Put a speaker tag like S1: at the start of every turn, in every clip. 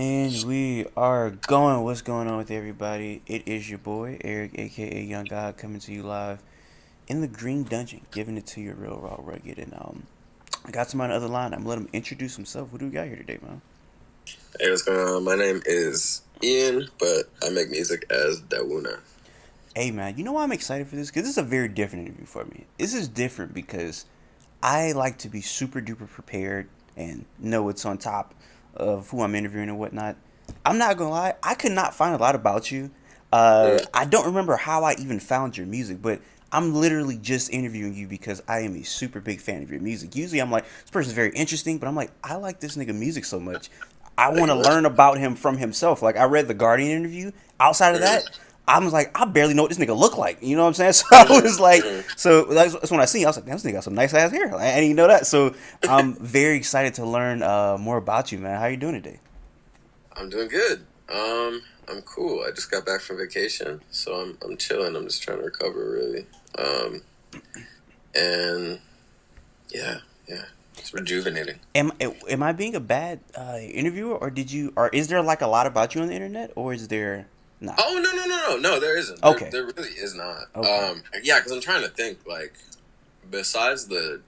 S1: And we are going. What's going on with everybody? It is your boy Eric, aka Young God, coming to you live in the Green Dungeon, giving it to you real raw, rugged. And I got somebody on the other line. I'm gonna let him introduce himself. What do we got here today, man?
S2: Hey, what's going on? My name is Ian, but I make music as Dawuna.
S1: Hey, man. You know why I'm excited for this? Because this is a very different interview for me. This is different because I like to be super duper prepared and know what's on top of who I'm interviewing and whatnot. I'm not gonna lie, I could not find a lot about you. I don't remember how I even found your music, but I'm literally just interviewing you because I am a super big fan of your music. Usually, I'm like, this person's very interesting, but I'm like, I like this nigga music so much. I want to learn about him from himself. Like, I read the Guardian interview. Outside of that, I was like, I barely know what this nigga look like. You know what I'm saying? So I was like, so that's when I seen. I was like, damn, this nigga got some nice ass hair. Like, I didn't even know that. So I'm very excited to learn more about you, man. How you doing today?
S2: I'm doing good. I'm cool. I just got back from vacation, so I'm chilling. I'm just trying to recover, really. And yeah, it's rejuvenating.
S1: Am I being a bad interviewer, or is there like a lot about you on the internet, or is there not?
S2: Oh no, there isn't. There
S1: Okay,
S2: there really is not.
S1: okay,
S2: Yeah, because I'm trying to think like besides the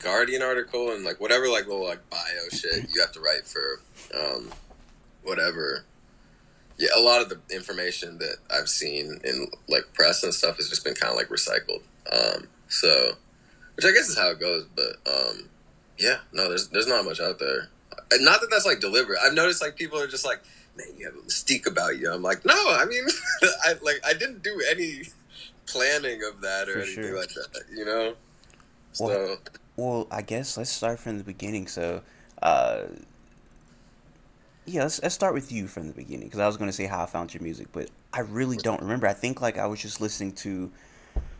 S2: Guardian article and like whatever like little like bio shit you have to write for whatever. Yeah, a lot of the information that I've seen in like press and stuff has just been kind of like recycled. So, which I guess is how it goes. But yeah, no, there's not much out there. And not that that's like deliberate. I've noticed like people are just like, man, you have a mystique about you. I'm like, no, I mean, I didn't do any planning of that or
S1: for
S2: anything
S1: sure.
S2: like that. You know,
S1: Well,
S2: so
S1: well, I guess let's start from the beginning. So, uh, yeah, let's start with you from the beginning because I was going to say how I found your music, but I really don't remember. I think like I was just listening to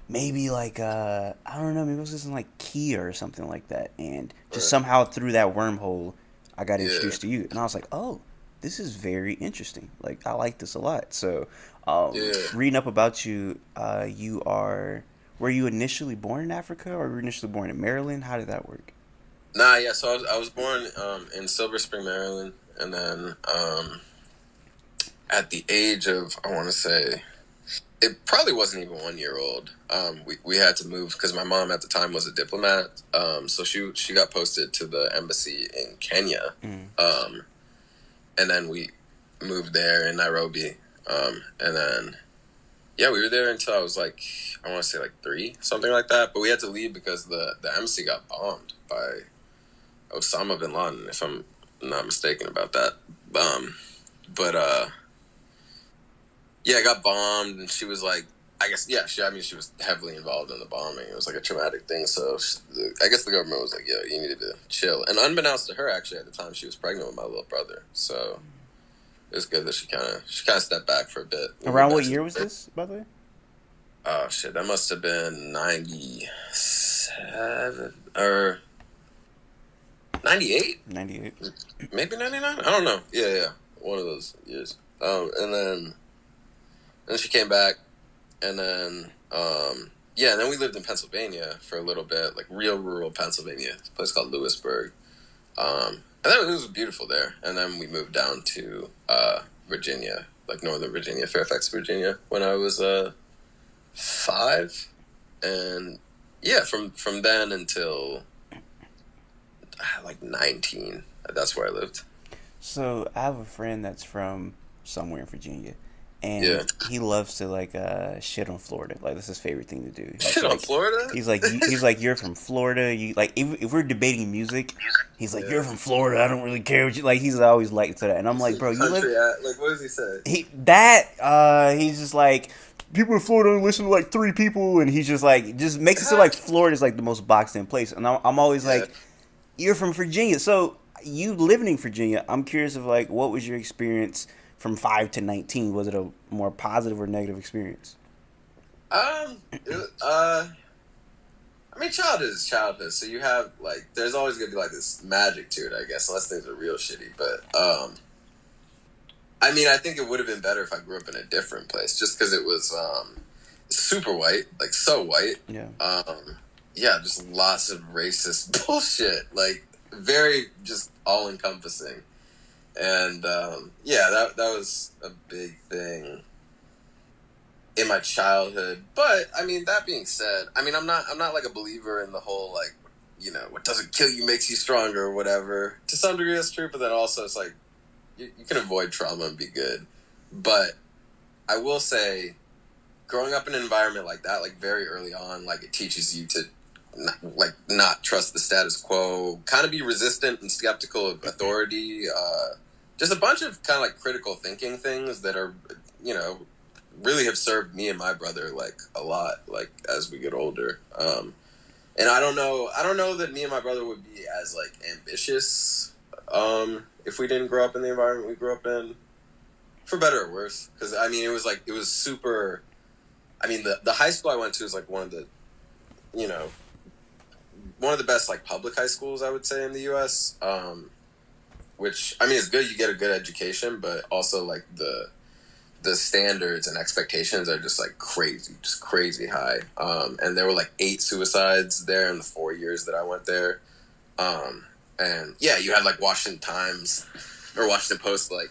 S1: maybe like I don't know, maybe I was listening like Kia or something like that, and just somehow through that wormhole, I got
S2: yeah,
S1: introduced to you, and I was like, oh, this is very interesting. Like I like this a lot. So,
S2: yeah.
S1: reading up about you, you are were you initially born in Africa or were you initially born in Maryland? How did that work?
S2: Nah, yeah. So I was born in Silver Spring, Maryland, and then at the age of I want to say it probably wasn't even 1 year old. We had to move because my mom at the time was a diplomat. So she got posted to the embassy in Kenya,
S1: Mm.
S2: um, and then we moved there in Nairobi, and then yeah, we were there until I was like I want to say like three, something like that. But we had to leave because the embassy got bombed by Osama bin Laden, if I'm not mistaken about that. Um, but yeah, it got bombed, and she was like, I guess, yeah, I mean, she was heavily involved in the bombing. It was like a traumatic thing. So I guess the government was like, yo, you needed to chill. And unbeknownst to her, actually, at the time, she was pregnant with my little brother. So it was good that she kind of stepped back for a bit. We moved
S1: Around
S2: back
S1: what
S2: to
S1: year was
S2: the
S1: this, by the way?
S2: oh shit, that must have been 97 or 98,
S1: 98.
S2: maybe 99. I don't know. Yeah, one of those years. And then she came back, and then yeah, and then we lived in Pennsylvania for a little bit, like real rural Pennsylvania, a place called Lewisburg. And then it was beautiful there. And then we moved down to Virginia, like Northern Virginia, Fairfax, Virginia, when I was 5, and yeah, from then until like 19, that's where I lived.
S1: So I have a friend that's from somewhere in Virginia,
S2: Yeah,
S1: and he loves to like shit on Florida. Like that's his favorite thing to do.
S2: shit on Florida.
S1: He's like you're from Florida. You like if we're debating music, he's like you're
S2: Yeah,
S1: from Florida. I don't really care what you like. He's always like to that, and I'm
S2: he's
S1: like,
S2: a
S1: bro, you live
S2: country like what does he say?
S1: he's just like people in Florida only listen to like three people, and he's just like just makes it so like Florida is like the most boxed in place, and I'm always
S2: Yeah.
S1: like you're from Virginia, so you living in Virginia. I'm curious of like what was your experience from 5 to 19? Was it a more positive or negative experience?
S2: It, I mean, childhood is childhood, so you have like, there's always gonna be like this magic to it, I guess, unless things are real shitty. But I mean, I think it would have been better if I grew up in a different place, just because it was super white, like so white.
S1: Yeah.
S2: Yeah, just lots of racist bullshit, like very just all encompassing. And yeah, that was a big thing in my childhood. But I mean, that being said, I mean, I'm not like a believer in the whole like, what doesn't kill you makes you stronger or whatever. To some degree, that's true. But then also, it's like you can avoid trauma and be good. But I will say, growing up in an environment like that, like very early on, like it teaches you to not trust the status quo, kind of be resistant and skeptical of authority. Just a bunch of kind of like critical thinking things that are, you know, really have served me and my brother like a lot, like as we get older. And I don't know that me and my brother would be as like ambitious if we didn't grow up in the environment we grew up in, for better or worse. Because I mean, it was super. I mean, the high school I went to is like you know, one of the best like public high schools I would say in the U.S. Which I mean, it's good you get a good education, but also like the standards and expectations are just crazy high. And there were like 8 suicides there in the 4 years that I went there. And yeah, you had like Washington Times or Washington Post like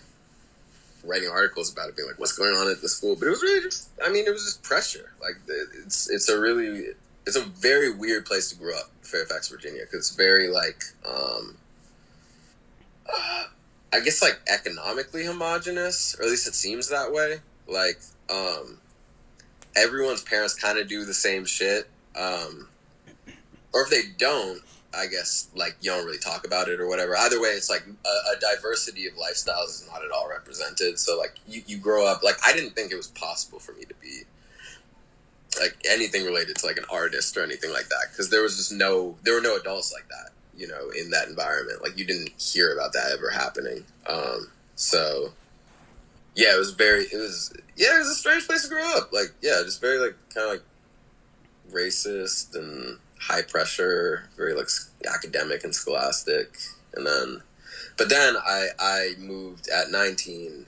S2: writing articles about it, being like, "What's going on at the school?" But it was really just, I mean, it was just pressure. Like it's a very weird place to grow up, Fairfax, Virginia, because it's very like I guess like economically homogenous, or at least it seems that way. Like everyone's parents kind of do the same shit, or if they don't, I guess like you don't really talk about it or whatever. Either way, it's like a diversity of lifestyles is not at all represented. So like you grow up, like I didn't think it was possible for me to be like anything related to like an artist or anything like that, because there were no adults like that, in that environment. Like you didn't hear about that ever happening. So yeah, it was a strange place to grow up. Like, yeah, just very like kind of like racist and high pressure, very like academic and scholastic. And then, but then I moved at 19.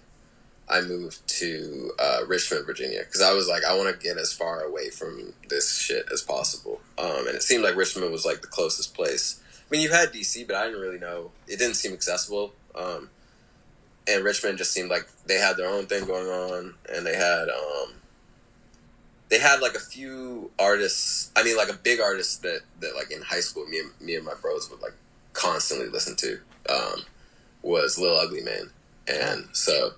S2: I moved to Richmond, Virginia, because I was like, I want to get as far away from this shit as possible. And it seemed like Richmond was like the closest place. I mean, you had DC, but I didn't really know. It didn't seem accessible. And Richmond just seemed like they had their own thing going on, and they had like a few artists. I mean, like a big artist that like in high school, me and my bros would like constantly listen to, was Lil Ugly Mane, and so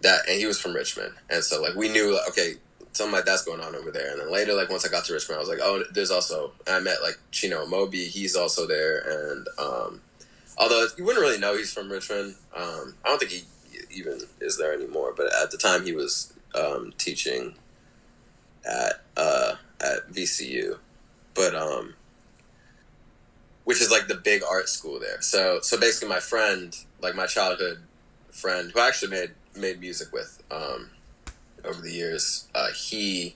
S2: and he was from Richmond, and so like we knew like, okay, something like that's going on over there. And then later, like once I got to Richmond, I was like, oh, there's also, I met like Chino Moby, he's also there, and although you wouldn't really know he's from Richmond, I don't think he even is there anymore. But at the time, he was teaching at VCU, but which is like the big art school there. So basically, my friend, like my childhood friend, who I actually made music with over the years, he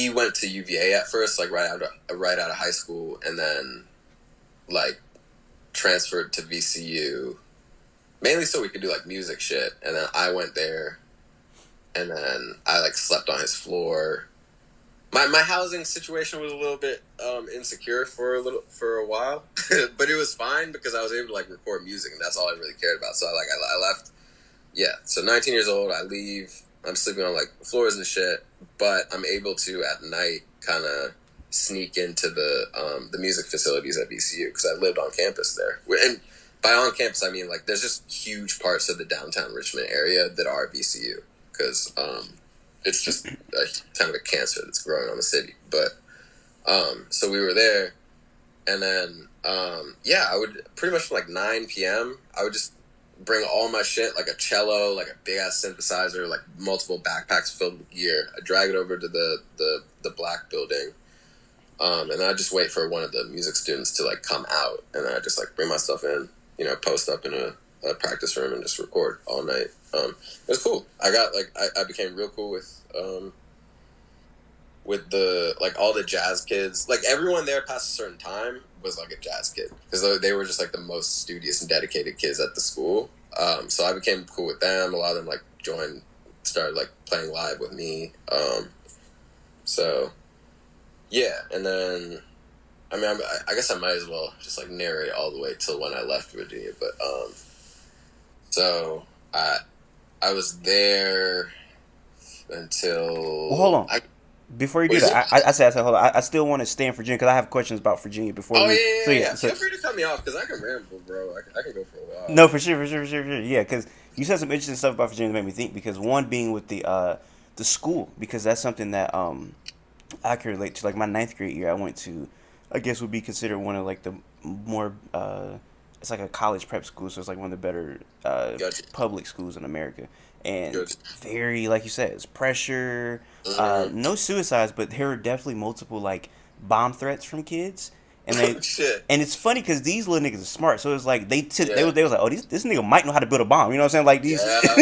S2: went to UVA at first, like right out of high school, and then like transferred to VCU mainly so we could do like music shit. And then I went there, and then I like slept on his floor. My housing situation was a little bit insecure for a while, but it was fine because I was able to like record music, and that's all I really cared about. So I left. Yeah, so 19 years old, I leave. I'm sleeping on like floors and shit, but I'm able to at night kind of sneak into the music facilities at VCU because I lived on campus there. And by on campus, I mean like there's just huge parts of the downtown Richmond area that are VCU because it's just kind of a cancer that's growing on the city. But so we were there, and then yeah, I would pretty much from like 9 p.m. I would just bring all my shit, like a cello, like a big ass synthesizer, like multiple backpacks filled with gear. I drag it over to the black building, and then I just wait for one of the music students to like come out, and then I just like bring my stuff in, post up in a practice room and just record all night. It was cool. I became real cool with the like all the jazz kids. Like everyone there past a certain time was like a jazz kid because they were just like the most studious and dedicated kids at the school. So I became cool with them. A lot of them like started like playing live with me. So yeah, and then I mean I guess I might as well just like narrate all the way till when I left Virginia. But So I was there
S1: Well, hold
S2: until
S1: on. Before you
S2: what
S1: do
S2: is
S1: that,
S2: it?
S1: I said, hold on. I still want to stay in Virginia because I have questions about Virginia before
S2: Oh
S1: we. So
S2: yeah, yeah, yeah,
S1: yeah,
S2: yeah.
S1: so
S2: Feel free to cut me off because I can ramble, bro. I can go for a while.
S1: no, for sure, for sure, for sure, for sure. Yeah, because you said some interesting stuff about Virginia that made me think. Because one being with the school, because that's something that I can relate to. Like my ninth grade year, I went to, I guess would be considered one of like the more it's like a college prep school, so it's like one of the better
S2: Gotcha.
S1: public schools in America, and
S2: Gotcha.
S1: very like you said, it's pressure,
S2: Mm-hmm.
S1: no suicides, but there were definitely multiple like bomb threats from kids, and they.
S2: Shit.
S1: And it's funny because these little niggas are smart, so it's like
S2: Yeah.
S1: they was like, oh, this nigga might know how to build a bomb. You know what I'm saying? Like these,
S2: Yeah. Yeah.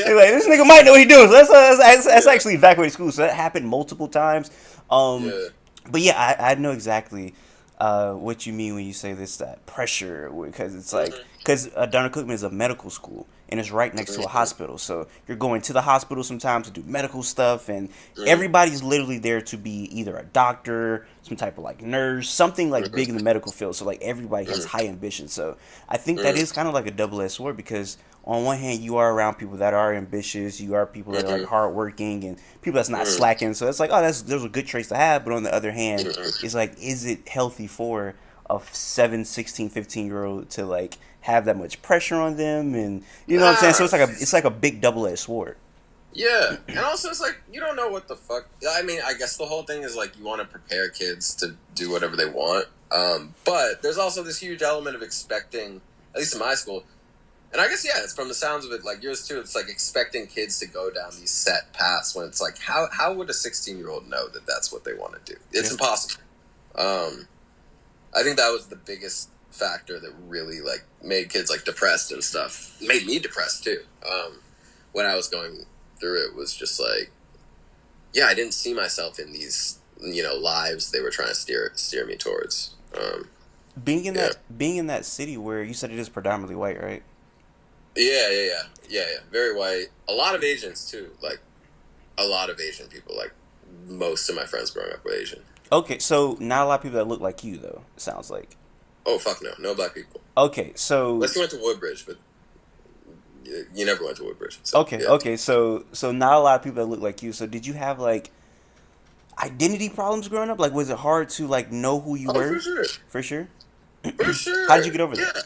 S1: they're like this nigga might know what he doing. So that's
S2: Yeah.
S1: actually evacuated school. So that happened multiple times. Um,
S2: Yeah.
S1: but yeah, I know exactly what you mean when you say this that pressure because it's like
S2: Mm-hmm.
S1: because Donner Cookman is a medical school and it's right next to a
S2: Mm-hmm.
S1: hospital, so you're going to the hospital sometimes to do medical stuff, and
S2: Mm-hmm.
S1: everybody's literally there to be either a doctor, some type of like nurse, something like big in the medical field. So like everybody has
S2: Mm-hmm.
S1: high ambition. So I think that
S2: Mm-hmm.
S1: is kind of like a double-edged sword because on one hand you are around people that are ambitious, you are people that are like
S2: Mm-hmm.
S1: hardworking and people that's not
S2: Mm-hmm.
S1: slacking. So it's like, oh, that's those are good traits to have. But on the other hand,
S2: Mm-hmm.
S1: it's like, is it healthy for a 7, 16, 15 year old to like have that much pressure on them? And you know what I'm saying? So
S2: Nah.
S1: it's like a big double-edged sword.
S2: Yeah. And also it's like you don't know what the fuck. I mean, I guess the whole thing is like you want to prepare kids to do whatever they want. But there's also this huge element of expecting, at least in my school, and I guess yeah, it's from the sounds of it, like yours too. It's like expecting kids to go down these set paths when it's like, how would a 16-year-old know that that's what they want to do? It's
S1: Yeah.
S2: impossible. Um, I think that was the biggest factor that really like made kids like depressed and stuff. Made me depressed too. When I was going through it, was just like, yeah, I didn't see myself in these lives they were trying to steer me towards. Yeah,
S1: Being in that city where you said it is predominantly white, right?
S2: yeah, yeah, yeah, yeah, yeah. Very white. A lot of Asians too. Like a lot of Asian people. Like most of my friends growing up were Asian.
S1: Okay, so not a lot of people that look like you though. It sounds like.
S2: Oh fuck no, no black people.
S1: Okay, so
S2: Unless you went to Woodbridge, but you never went to Woodbridge. So
S1: okay,
S2: yeah.
S1: okay, so not a lot of people that look like you. So did you have like identity problems growing up? Like, was it hard to like know who you
S2: Oh, for
S1: were?
S2: sure,
S1: For sure.
S2: for
S1: How did
S2: sure.
S1: you get over that?
S2: Yeah.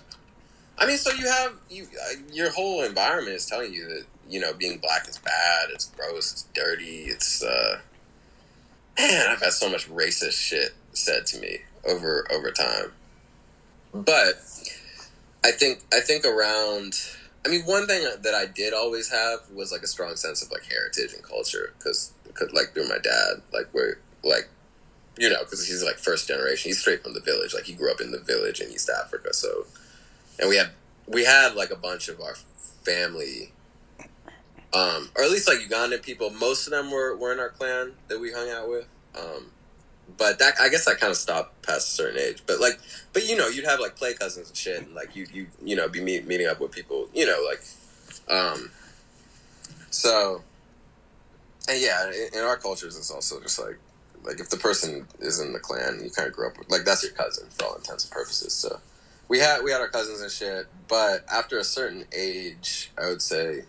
S2: I mean, so you have your whole environment is telling you that being black is bad. It's gross. It's dirty. It's man. I've had so much racist shit said to me over time. But I think around. I mean, one thing that I did always have was like a strong sense of like heritage and culture because like through my dad, like we're like because he's like first generation. He's straight from the village. Like he grew up in the village in East Africa. So and we had like a bunch of our family, or at least like Ugandan people. Most of them were in our clan that we hung out with. But that I guess that kind of stopped past a certain age. But you'd have like play cousins and shit, and like be meeting up with people, like um. So and yeah, in our cultures, it's also just like if the person is in the clan, you kind of grew up with like that's your cousin for all intents and purposes. So we had our cousins and shit, but after a certain age, I would say,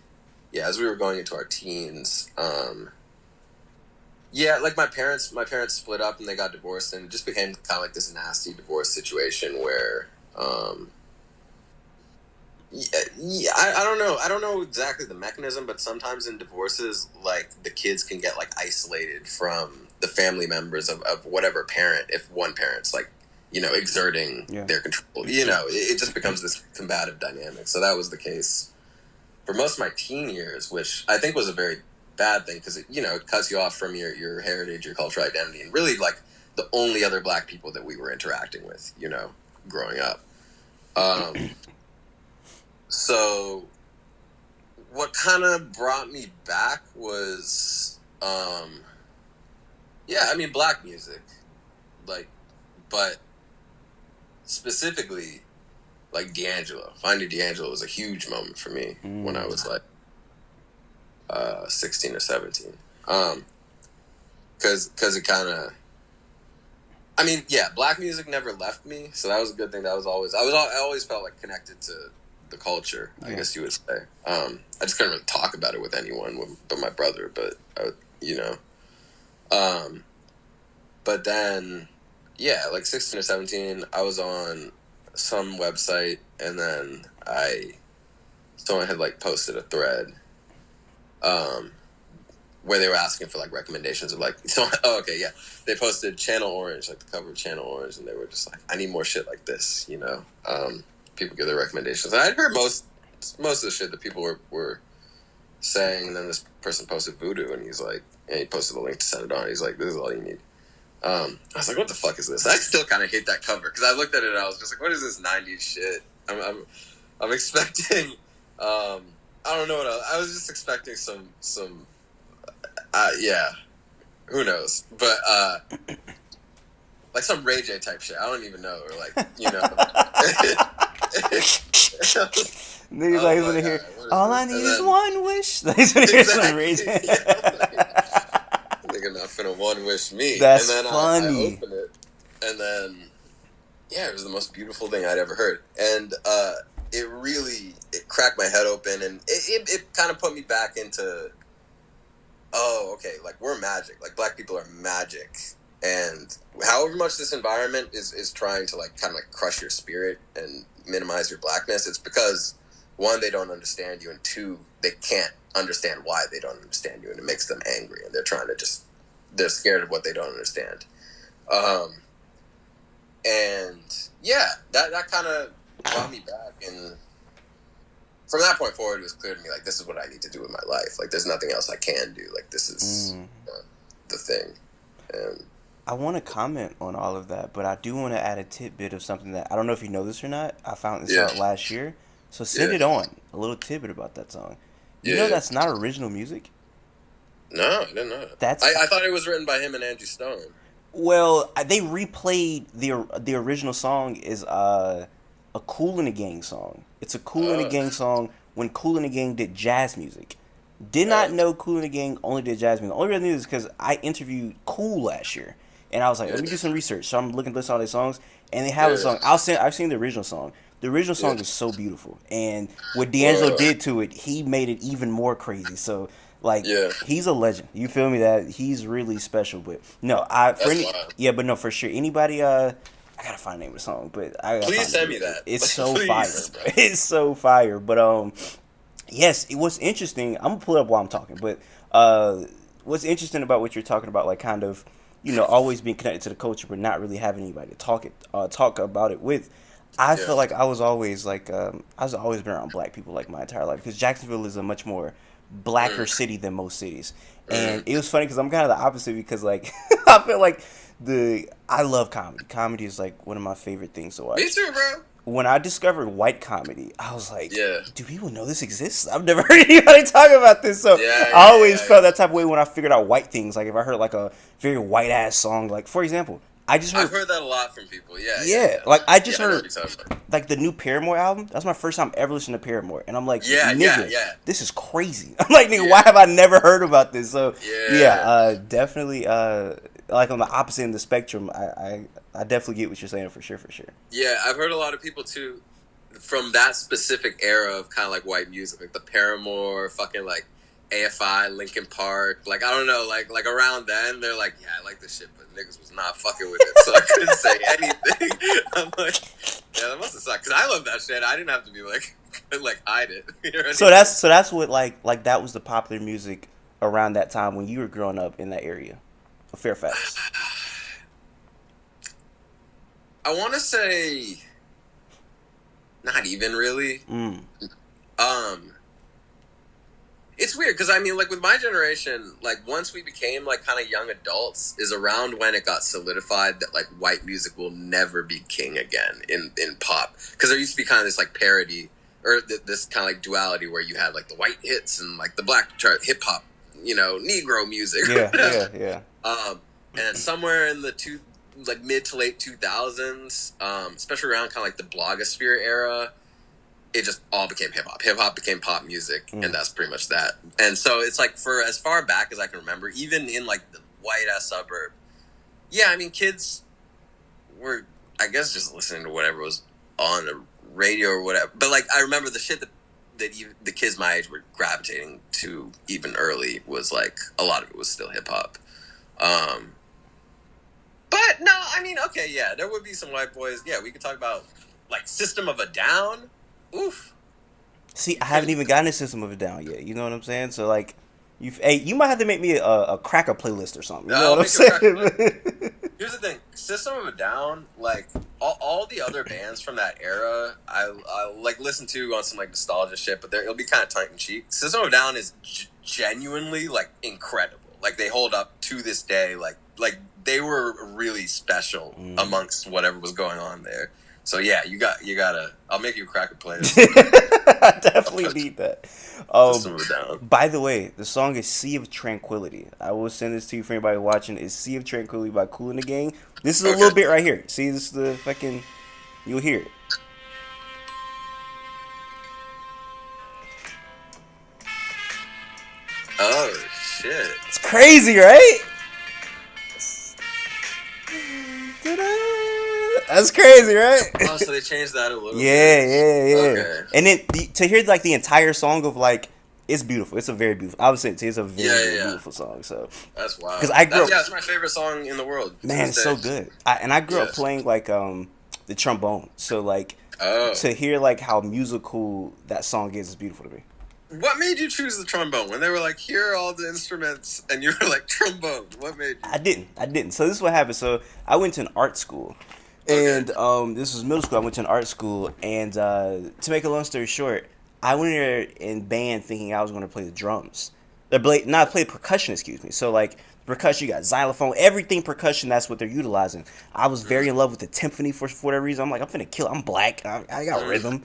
S2: yeah, as we were going into our teens, yeah, like my parents split up and they got divorced, and it just became kind of like this nasty divorce situation where, yeah, yeah, I don't know exactly the mechanism, but sometimes in divorces, like the kids can get like isolated from the family members of whatever parent if one parent's like exerting
S1: Yeah.
S2: their control. It just becomes this combative dynamic. So that was the case for most of my teen years, which I think was a very bad thing because it cuts you off from your heritage, your cultural identity, and really like the only other black people that we were interacting with, growing up. Um, so what kind of brought me back was, yeah, I mean, black music, like, but specifically like D'Angelo. Finding D'Angelo was a huge moment for me when I
S1: Mm.
S2: was like 16 or 17. Because it kind of, I mean, yeah, black music never left me, so that was a good thing. That was always I always felt like connected to the culture, I
S1: Yeah.
S2: guess you would say. I just couldn't really talk about it with anyone but my brother, but you know. But then, yeah, like 16 or 17, I was on some website, and then someone had like posted a thread, um, where they were asking for like recommendations of like, so, oh, okay, yeah, they posted Channel Orange, like the cover of Channel Orange, and they were just like, I need more shit like this, you know. People give their recommendations. And I'd heard most of the shit that people were saying, and then this person posted Voodoo, and he's like, and he posted the link to send it on. He's like, this is all you need. I was like, what the fuck is this? I still kind of hate that cover because I looked at it and I was just like, what is this 90s shit? I'm expecting, I don't know what else. I was just expecting some, yeah, who knows? But, like some Ray J type shit. I don't even know. Or like, you know.
S1: Niggas like gonna hear, all I need is one wish. He's gonna hear some Ray J.
S2: Nigga not finna one wish me.
S1: That's
S2: and then
S1: funny.
S2: I opened it, and then, yeah, it was the most beautiful thing I'd ever heard. And it cracked my head open, and it kind of put me back into, oh, okay, like, we're magic. Like, black people are magic. And however much this environment is trying to, like, kind of, like, crush your spirit and minimize your blackness, it's because, one, they don't understand you, and two, they can't understand why they don't understand you, and it makes them angry, and they're scared of what they don't understand. And, yeah, that kind of brought me back, and from that point forward, it was clear to me, like, this is what I need to do with my life. Like, there's nothing else I can do. Like, this is the thing. And
S1: I want to comment on all of that, but I do want to add a tidbit of something that I don't know if you know this or not. I found this out last year, so send it on. A little tidbit about that song. You know that's not original music?
S2: No, I didn't know that. I thought it was written by him and Angie Stone.
S1: Well, they replayed the original song is a Kool and the Gang song. It's a Kool and the Gang song when Kool and the Gang did jazz music. Did not know Kool and the Gang only did jazz music. The only reason I knew is because I interviewed Kool last year. And I was like, let me do some research. So I'm looking at all their songs, and they have a song. I've seen the original song. The original song is so beautiful, and what D'Angelo did to it, he made it even more crazy. So, like, he's a legend. You feel me? That he's really special. But no, but no, for sure. Anybody, I gotta find the name of the song, but
S2: please send me that.
S1: It's so fire, bro. It's so fire. But yes, it was interesting. I'm gonna pull it up while I'm talking. But what's interesting about what you're talking about, like, kind of, you know, always being connected to the culture, but not really having anybody to talk about it with. I feel like I was always like, been around black people like my entire life, because Jacksonville is a much more blacker city than most cities. And it was funny because I'm kind of the opposite, because like I feel like I love comedy. Comedy is like one of my favorite things to watch.
S2: Me too, bro.
S1: When I discovered white comedy, I was like, do people know this exists? I've never heard anybody talk about this. So I always felt that type of way when I figured out white things. Like if I heard like a very white ass song, like for example, I've
S2: heard that a lot from people.
S1: Like I just heard like the new Paramore album. That's my first time ever listening to Paramore, and I'm like, nigga, this is crazy. I'm like, nigga, why have I never heard about this? So definitely. Like on the opposite end of the spectrum, I definitely get what you're saying for sure.
S2: Yeah, I've heard a lot of people too from that specific era of kind of like white music, like the Paramore, fucking like AFI, Linkin Park. Like I don't know, like around then they're like, yeah, I like this shit, but niggas was not fucking with it, so I couldn't say anything. I'm like, yeah, that must have sucked because I love that shit. I didn't have to be like hide it. You know
S1: so that's what like that was the popular music around that time when you were growing up in that area. Fairfax.
S2: I want to say not even really. It's weird because I mean, like with my generation, like once we became like kind of young adults, is around when it got solidified that like white music will never be king again in pop, because there used to be kind of this like parody or this kind of like duality where you had like the white hits and like the black hip hop, you know, Negro music.
S1: Yeah.
S2: And somewhere in the mid to late 2000s, especially around kind of like the blogosphere era, it just all became hip hop. Hip hop became pop music, and that's pretty much that. And so it's like for as far back as I can remember, even in like the white ass suburb, I mean, kids were, I guess, just listening to whatever was on radio or whatever. But like I remember the shit that even the kids my age were gravitating to even early was like a lot of it was still hip hop. But no, I mean, okay, yeah, there would be some white boys. Yeah, we could talk about like System of a Down. Oof.
S1: See, I haven't even gotten a System of a Down yet. You know what I'm saying? So like, you might have to make me a cracker playlist or something. You know what I'm saying?
S2: Here's the thing: System of a Down, like all the other bands from that era, I like listen to on some like nostalgia shit, but it'll be kind of tongue in cheek. System of a Down is genuinely like incredible. Like they hold up to this day. Like they were really special amongst whatever was going on there. So yeah, you gotta. I'll make you a cracker playlist.
S1: I definitely need that.
S2: System of a Down.
S1: By the way, the song is "Sea of Tranquility." I will send this to you for anybody watching. It's "Sea of Tranquility" by Kool and the Gang. This is a little bit right here. See, this is the fucking. You'll hear it.
S2: Oh shit!
S1: It's crazy, right? That's crazy, right?
S2: Oh, so they changed that a little bit.
S1: Yeah.
S2: Okay.
S1: And then to hear like the entire song of like, it's beautiful. It's a very beautiful. I would say it's a very beautiful song. So
S2: that's wild.
S1: Because I grew up,
S2: it's my favorite song in the world.
S1: Man, it's so good. I grew up playing like the trombone. So like to hear like how musical that song is beautiful to me.
S2: What made you choose the trombone? When they were like, here are all the instruments, and you were like, trombone. What made you?
S1: I didn't. So this is what happened. So I went to an art school. And this was middle school. I went to an art school. And to make a long story short, I went there in band thinking I was going to play the drums. Not play percussion, excuse me. So like percussion, you got xylophone, everything percussion, that's what they're utilizing. I was very in love with the timpani for whatever reason. I'm like, I'm finna kill it. I'm black. I got rhythm.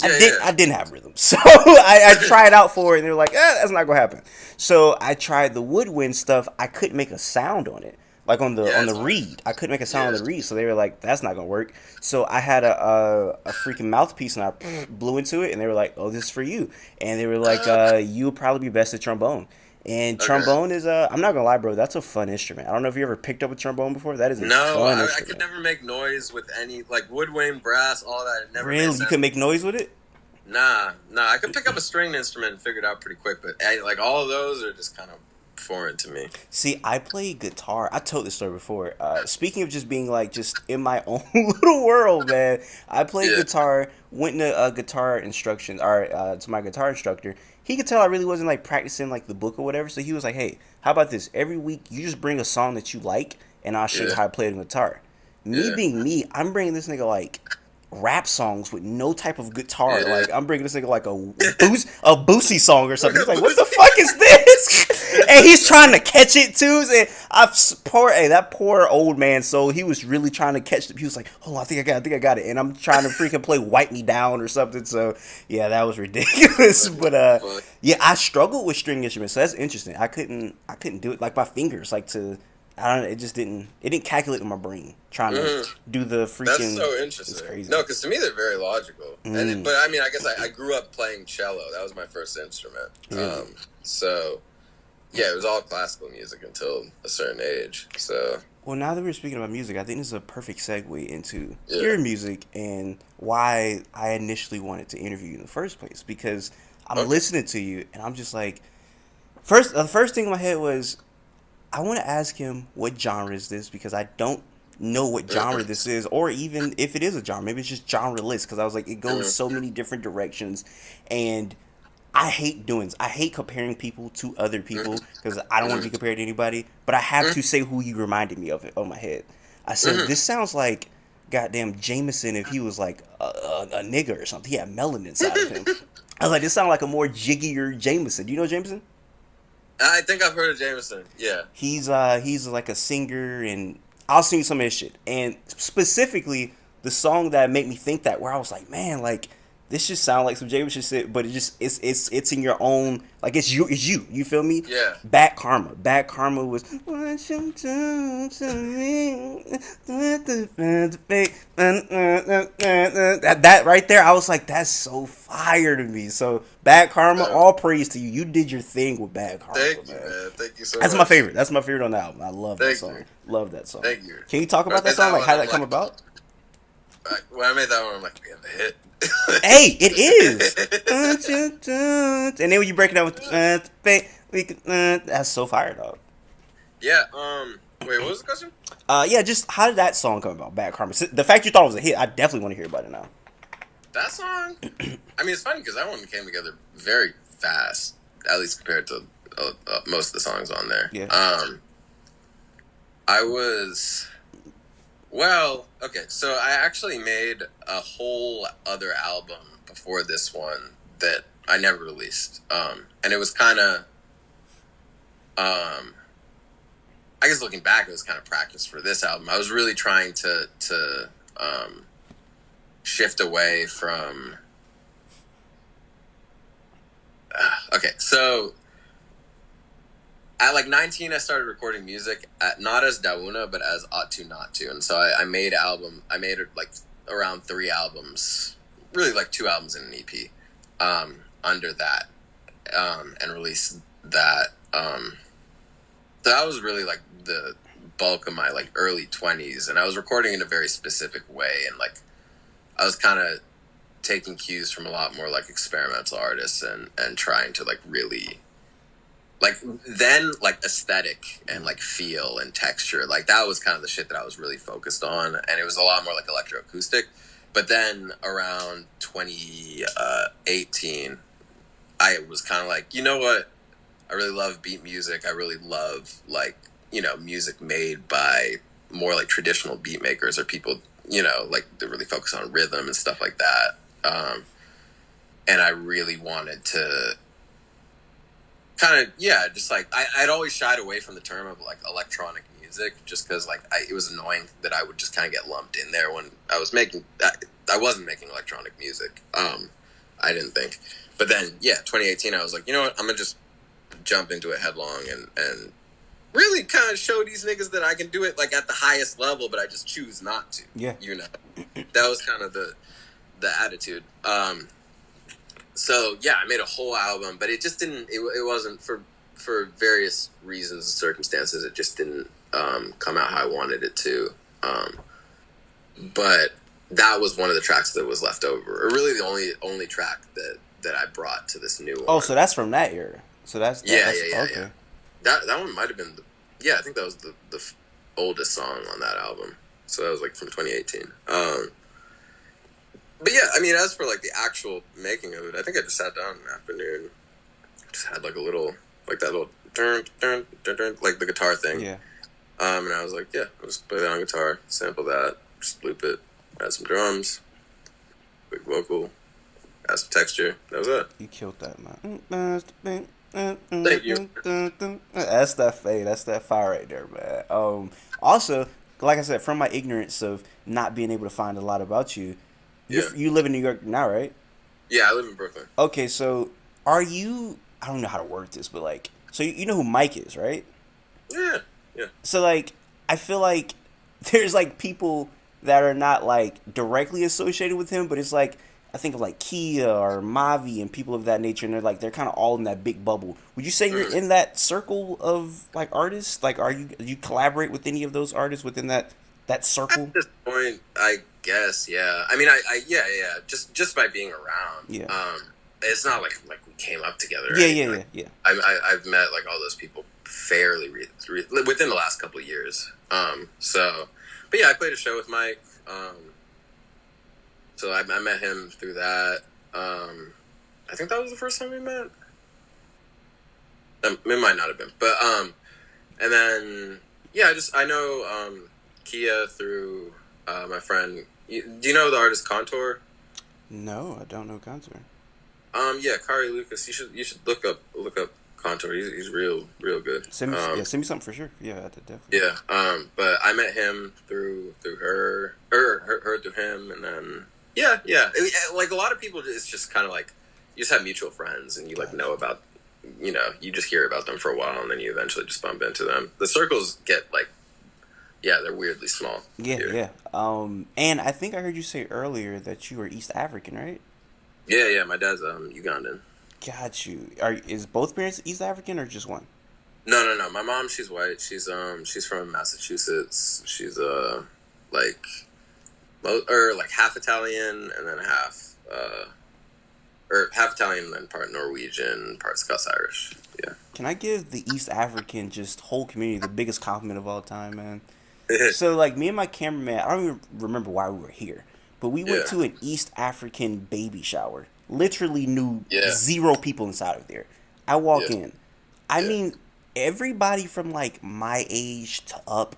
S1: I didn't have rhythm. So I tried out for it, and they were like, that's not gonna happen. So I tried the woodwind stuff. I couldn't make a sound on it. Like on the reed. I couldn't make a sound on the reed. So they were like, that's not gonna work. So I had a freaking mouthpiece, and I blew into it, and they were like, oh, this is for you. And they were like, you'll probably be best at trombone. And trombone is I'm not gonna lie, bro, that's a fun instrument. I don't know if you ever picked up a trombone before. That is a fun instrument.
S2: I could never make noise with any like woodwind, brass, all that. It never
S1: really, you could make noise with it?
S2: Nah. I could pick up a stringed instrument and figure it out pretty quick, but like all of those are just kind of foreign to me.
S1: See, I play guitar. I told this story before. Speaking of just being like just in my own little world, man. I played guitar. Went into guitar instruction, or to my guitar instructor. He could tell I really wasn't like practicing like the book or whatever. So he was like, "Hey, how about this? Every week you just bring a song that you like, and I'll show you how to play the guitar." Me being me, I'm bringing this nigga like rap songs with no type of guitar. Like I'm bringing this nigga like a Boosie song or something. He's like, what the fuck is this? And he's trying to catch it too. And that poor old man. So he was really trying to catch it. He was like, oh, I think I got it. And I'm trying to freaking play Wipe Me Down or something. So yeah, that was ridiculous. But I struggled with string instruments. So that's interesting. I couldn't do it like my fingers like to. I don't know. It just didn't calculate in my brain trying to do the freaking.
S2: That's so interesting.
S1: It's crazy.
S2: No, because to me they're very logical. But I mean, I guess I grew up playing cello. That was my first instrument. So yeah, it was all classical music until a certain age. So.
S1: Well, now that we're speaking about music, I think this is a perfect segue into your music and why I initially wanted to interview you in the first place. Because I'm listening to you and I'm just like, the first thing in my head was, I want to ask him what genre is this, because I don't know what genre this is, or even if it is a genre. Maybe it's just genre-less, because I was like, it goes so many different directions, and I hate comparing people to other people, because I don't want to be compared to anybody, but I have to say who you reminded me of it on my head. I said, this sounds like goddamn Jameson if he was like a nigga or something. He had melanin inside of him. I was like, this sounds like a more jiggier Jameson. Do you know Jameson?
S2: I think I've heard of Jameson. Yeah.
S1: He's like a singer, and I'll sing some of his shit. And specifically, the song that made me think that, where I was like, man, like this just sounds like some Jameson shit, but it's in your own, like it's you. You feel me?
S2: Yeah.
S1: Bad Karma was what you do to me. That right there, I was like, that's so fire to me. So Bad Karma, all praise to you. You did your thing with Bad Karma.
S2: Thank you, man. Thank you so much.
S1: That's my favorite. That's my favorite on the album. I love that song. Love that song.
S2: Thank you.
S1: Can you talk about that song? Like, how did that come about?
S2: when I made that one, I'm like, we have a hit.
S1: Hey, it is. And then when you break it out with that's so fire, dog.
S2: Yeah. Wait, what was the question?
S1: Yeah, just how did that song come about? Bad Karma. The fact you thought it was a hit, I definitely want to hear about it now.
S2: That song. I mean, it's funny because that one came together very fast, at least compared to most of the songs on there.
S1: Yeah.
S2: I was well. Okay, so I actually made a whole other album before this one that I never released, and it was kind of. I guess looking back, it was kind of practice for this album. I was really trying to shift away from. Okay, so at like 19, I started recording music not as Dawuna, but as Ought To Not To, and so I made like around 3 albums, really like 2 albums in an EP, under that, and released that. So that was really like the bulk of my like early 20s, and I was recording in a very specific way, and like I was kind of taking cues from a lot more like experimental artists and trying to like really like then like aesthetic and like feel and texture, like that was kind of the shit that I was really focused on, and it was a lot more like electroacoustic. But then around 2018, I was kind of like, you know what, I really love beat music. I really love like, music made by more like traditional beat makers or people, like that really focus on rhythm and stuff like that. And I really wanted to kind of, yeah, just like I'd always shied away from the term of like electronic music just because like it was annoying that I would just kind of get lumped in there when I was making, I wasn't making electronic music. I didn't think. But then, yeah, 2018, I was like, you know what, I'm going to just jump into it headlong and really kind of show these niggas that I can do it like at the highest level, but I just choose not to.
S1: Yeah.
S2: That was kind of the attitude. So yeah, I made a whole album, but it just didn't. It wasn't for various reasons and circumstances. It just didn't come out how I wanted it to. But that was one of the tracks that was left over, or really the only track that I brought to this new one.
S1: Oh, so that's from that era. So that's
S2: yeah.
S1: okay.
S2: That one might have been I think that was the oldest song on that album. So that was like from 2018. But yeah, I mean, as for like the actual making of it, I think I just sat down in the afternoon, just had like a little, like that little dun, dun, dun, dun, like the guitar thing.
S1: Yeah.
S2: And I was like, yeah, I'll just play that on guitar, sample that, just loop it, add some drums, quick vocal, add some texture. That was it.
S1: You killed that, man.
S2: Thank you.
S1: That's that fade. That's that fire right there, man. Also, like I said, from my ignorance of not being able to find a lot about you, you live in New York now, right?
S2: Yeah, I live in Brooklyn.
S1: Okay, so are you? I don't know how to word this, but like, so you know who Mike is, right?
S2: Yeah.
S1: So like, I feel like there's like people that are not like directly associated with him, but it's like I think of like Kia or Mavi and people of that nature, and they're kind of all in that big bubble. Would you say you're in that circle of like artists? Like, do you collaborate with any of those artists within that circle?
S2: At this point, I guess, yeah. I mean, yeah. Just by being around.
S1: Yeah.
S2: It's not like we came up together.
S1: Yeah.
S2: I've met like all those people fairly within the last couple of years. So, but yeah, I played a show with Mike. So I met him through that. I think that was the first time we met. It might not have been, but and then yeah, I know Kia through my friend. Do you know the artist Contour?
S1: No, I don't know Contour.
S2: Yeah, Kari Lucas. You should look up Contour. He's real good.
S1: Send me something for sure. Yeah, definitely.
S2: Yeah. But I met him through her, or her through him, and then yeah. Like a lot of people, it's just kind of like you just have mutual friends, and you like know about, you just hear about them for a while, and then you eventually just bump into them. The circles get like, yeah, they're weirdly small.
S1: Yeah, here. Yeah. And I think I heard you say earlier that you were East African, right?
S2: Yeah. My dad's Ugandan.
S1: Got you. Is both parents East African or just one?
S2: No. My mom, she's white. She's from Massachusetts. She's like or like half Italian and then or half Italian and then part Norwegian, part Scots Irish. Yeah.
S1: Can I give the East African just whole community the biggest compliment of all time, man? So like me and my cameraman, I don't even remember why we were here, but we went
S2: Yeah.
S1: to an East African baby shower. Literally knew
S2: Yeah.
S1: zero people inside of there. I walk
S2: Yeah.
S1: in. I
S2: Yeah.
S1: mean, everybody from like my age to up,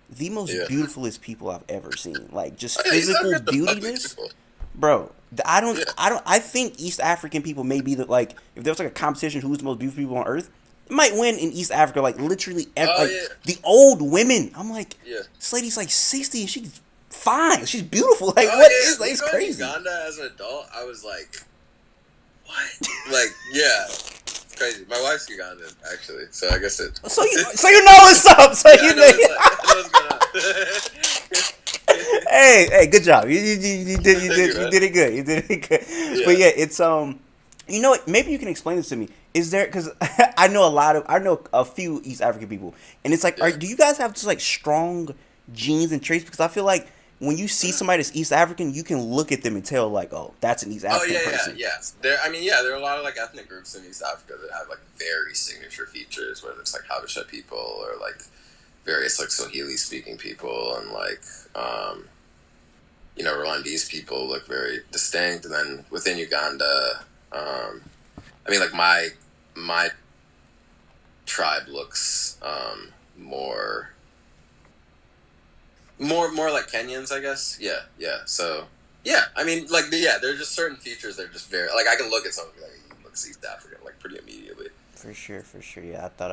S1: the most
S2: Yeah.
S1: beautifulest people I've ever seen. Like just
S2: Oh yeah, East
S1: physical
S2: Africa's some ugly
S1: beautiness,
S2: people.
S1: bro.
S2: Yeah.
S1: I think East African people may be the like if there was like a competition who's the most beautiful people on earth, it might win in East Africa. Like literally,
S2: Oh
S1: like
S2: yeah.
S1: the old women. I'm like,
S2: Yeah.
S1: this lady's like 60 and she's fine. She's beautiful. Like
S2: Oh
S1: what is
S2: yeah.
S1: like
S2: Me
S1: it's
S2: going to
S1: crazy.
S2: Uganda as an adult, I was like, what? Like, yeah. It's crazy. My wife's Ugandan, actually, so I guess it.
S1: So you know what's up. So
S2: Yeah,
S1: you
S2: I know
S1: know.
S2: it's like, I know what's going on.
S1: Hey, good job.
S2: Thank you,
S1: You
S2: man.
S1: did it good. You did it good. But
S2: Yeah.
S1: yeah, it's you know what? Maybe you can explain this to me. Is there because I know a few East African people, and it's like,
S2: Yeah.
S1: do you guys have just like strong genes and traits? Because I feel like when you see somebody that's East African, you can look at them and tell like, oh, that's an East
S2: Oh
S1: African
S2: yeah,
S1: person.
S2: yeah. There. I mean, yeah. There are a lot of like ethnic groups in East Africa that have like very signature features, whether it's like Habesha people or like various like Swahili speaking people, and like Rwandese people look very distinct. And then within Uganda, I mean, like my tribe looks more more like Kenyans, I guess. Yeah, yeah. So yeah, I mean, like yeah, there are just certain features that are just very like I can look at someone and be like, he looks East African like pretty immediately.
S1: For sure, for sure. Yeah, I thought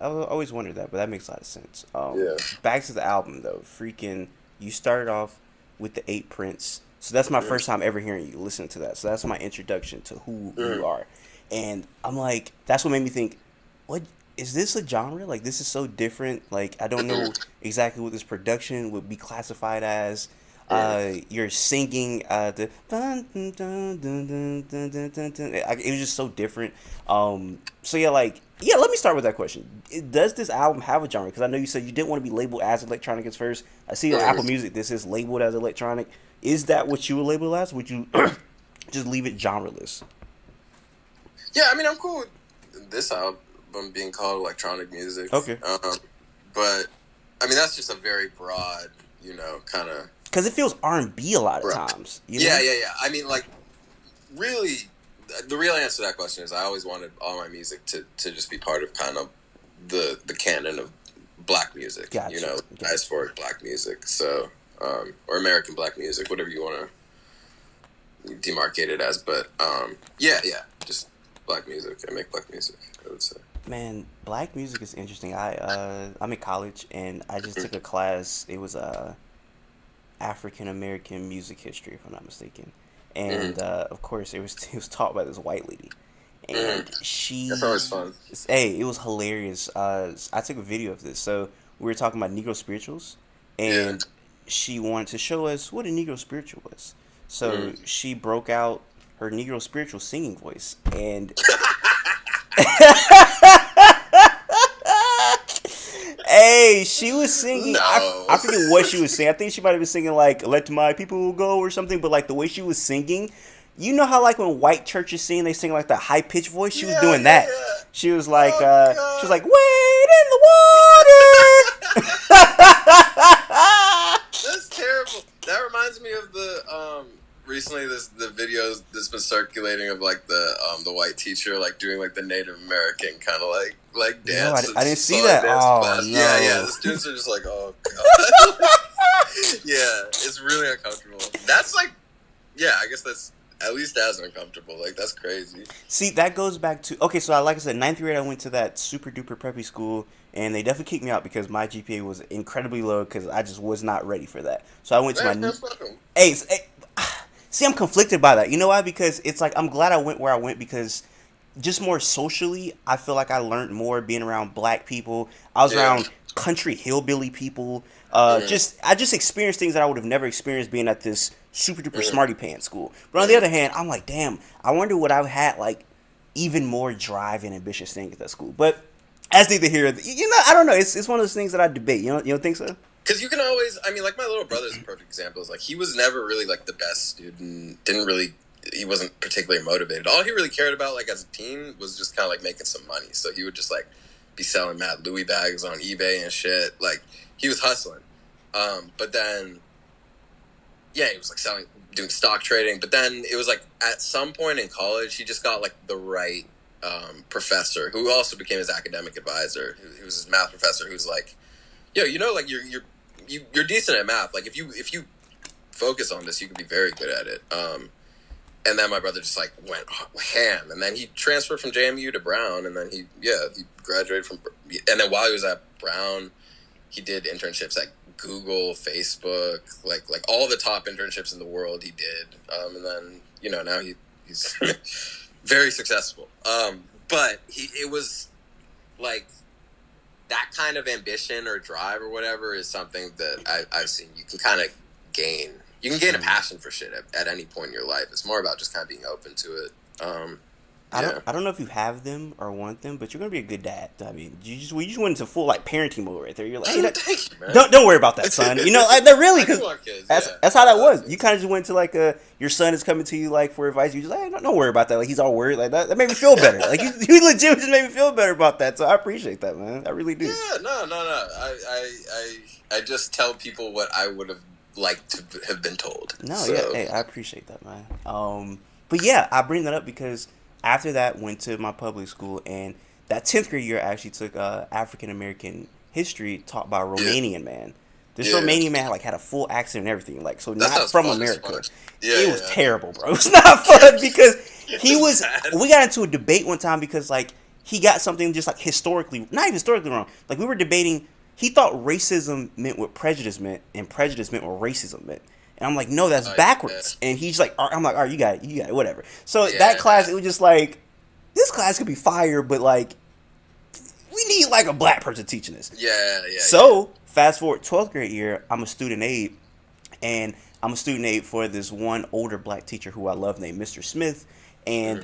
S1: always wondered that, but that makes a lot of sense.
S2: Yeah.
S1: Back to the album though. Freaking, you started off with the Eight Prince, so that's my
S2: Mm-hmm.
S1: first time ever hearing you listen to that. So that's my introduction to who you
S2: Mm-hmm.
S1: are, and I'm like, that's what made me think, what is this a genre? Like this is so different. Like I don't know exactly what this production would be classified as. You're singing the dun, dun, dun, dun, dun, dun, dun, dun, dun. It was just so different. So yeah, like yeah. Let me start with that question. Does this album have a genre? Because I know you said you didn't want to be labeled as electronic at first. I see on Apple
S2: Mm-hmm.
S1: Music this is labeled as electronic. Is that what you would label it as? Would you just leave it genreless?
S2: Yeah, I mean, I'm cool with this album being called electronic music.
S1: Okay.
S2: But I mean, that's just a very broad, kind of.
S1: Because it feels R&B a lot of
S2: Right.
S1: times. You know?
S2: Yeah, yeah, yeah. I mean, like, really, the real answer to that question is I always wanted all my music to just be part of kind of the canon of black music.
S1: Gotcha. Gotcha.
S2: Diasporic black music. So, or American black music, whatever you want to demarcate it as. But yeah, yeah, just black music. I make black music, I would say.
S1: Man, black music is interesting. I'm in college and I just took a class. It was African American music history, if I'm not mistaken. And of course, it was taught by this white lady, and
S2: That's always fun.
S1: hey, it was hilarious. I took a video of this. So we were talking about Negro spirituals,
S2: Yeah.
S1: and she wanted to show us what a Negro spiritual was. So she broke out her Negro spiritual singing voice, and hey, she was singing.
S2: No.
S1: I forget what she was singing. I think she might have been singing like "Let My People Go" or something. But like the way she was singing, you know how like when white churches sing, they sing like the high pitched voice. She was
S2: Yeah,
S1: doing
S2: yeah,
S1: that.
S2: yeah.
S1: She was like,
S2: Oh,
S1: she was
S2: God.
S1: like, "Wade in the water."
S2: That's terrible. That reminds me of the recently the videos that's been circulating of like the white teacher like doing like the Native American kind of like
S1: No,
S2: dance.
S1: I didn't see
S2: song
S1: that.
S2: dance
S1: Oh,
S2: class.
S1: no.
S2: Yeah, yeah. The students are just like, oh god. Yeah, it's really uncomfortable. That's like, yeah, I guess that's at least as uncomfortable. Like that's crazy.
S1: See, that goes back to okay. So, like I said, ninth grade, I went to that super duper preppy school, and they definitely kicked me out because my GPA was incredibly low because I just was not ready for that. So I went to
S2: Man,
S1: my
S2: that's fucking.
S1: hey. See, I'm conflicted by that. You know why? Because it's like I'm glad I went where I went because just more socially, I feel like I learned more being around black people. I was
S2: Yeah.
S1: around country hillbilly people. I just experienced things that I would have never experienced being at this super duper smarty pants school. But on the other hand, I'm like, damn, I wonder what I had like even more drive and ambitious things at that school. But as neither here, you know, I don't know. It's one of those things that I debate. You don't think so?
S2: because you can always, I mean, like my little brother's a perfect example. Is like he was never really like the best student. Didn't really, he wasn't particularly motivated. All he really cared about, like as a teen, was just kind of like making some money. So he would just like be selling mad Louis bags on eBay and shit. Like he was hustling. But then, yeah, he was like selling, doing stock trading. But then it was like at some point in college, he just got like the right professor who also became his academic advisor. He was his math professor who's like, yo, you know, like you're decent at math. Like if you focus on this, you can be very good at it. And then my brother just like went ham, and then he transferred from JMU to Brown, and then he graduated from, and then while he was at Brown, he did internships at Google, Facebook, like all the top internships in the world he did. And then now he's very successful. But it was like that kind of ambition or drive or whatever is something that I've seen you can kind of gain. You can gain a passion for shit at any point in your life. It's more about just kind of being open to it.
S1: I don't know if you have them or want them, but you're gonna be a good dad. I mean, you just went into full like parenting mode right there. You're like, hey,
S2: thank you, man.
S1: Don't worry about that, son. Like, they're really, because
S2: that's
S1: how that was. You kind of just went to like your son is coming to you like for advice. You just like, hey, don't worry about that. Like he's all worried. Like that made me feel better. Like you legit just made me feel better about that. So I appreciate that, man. I really do.
S2: Yeah, no. I just tell people what I would have liked to have been told.
S1: No, so. Yeah, hey, I appreciate that, man. But yeah, I bring that up because after that, went to my public school, and that 10th grade year, I actually took African American history taught by a Romanian man. This Romanian man like had a full accent and everything, like so not from America. It was terrible, bro. It was not fun because he was. Sad. We got into a debate one time because like he got something just like historically, not even historically wrong. Like we were debating. He thought racism meant what prejudice meant, and prejudice meant what racism meant. And I'm like, no, that's backwards. Yeah. And he's like, I'm like, all right, you got it, whatever. So that class, it was just like, this class could be fire, but like, we need like a black person teaching this.
S2: Yeah.
S1: So fast forward 12th grade year, I'm a student aide, and I'm a student aide for this one older black teacher who I love named Mr. Smith. And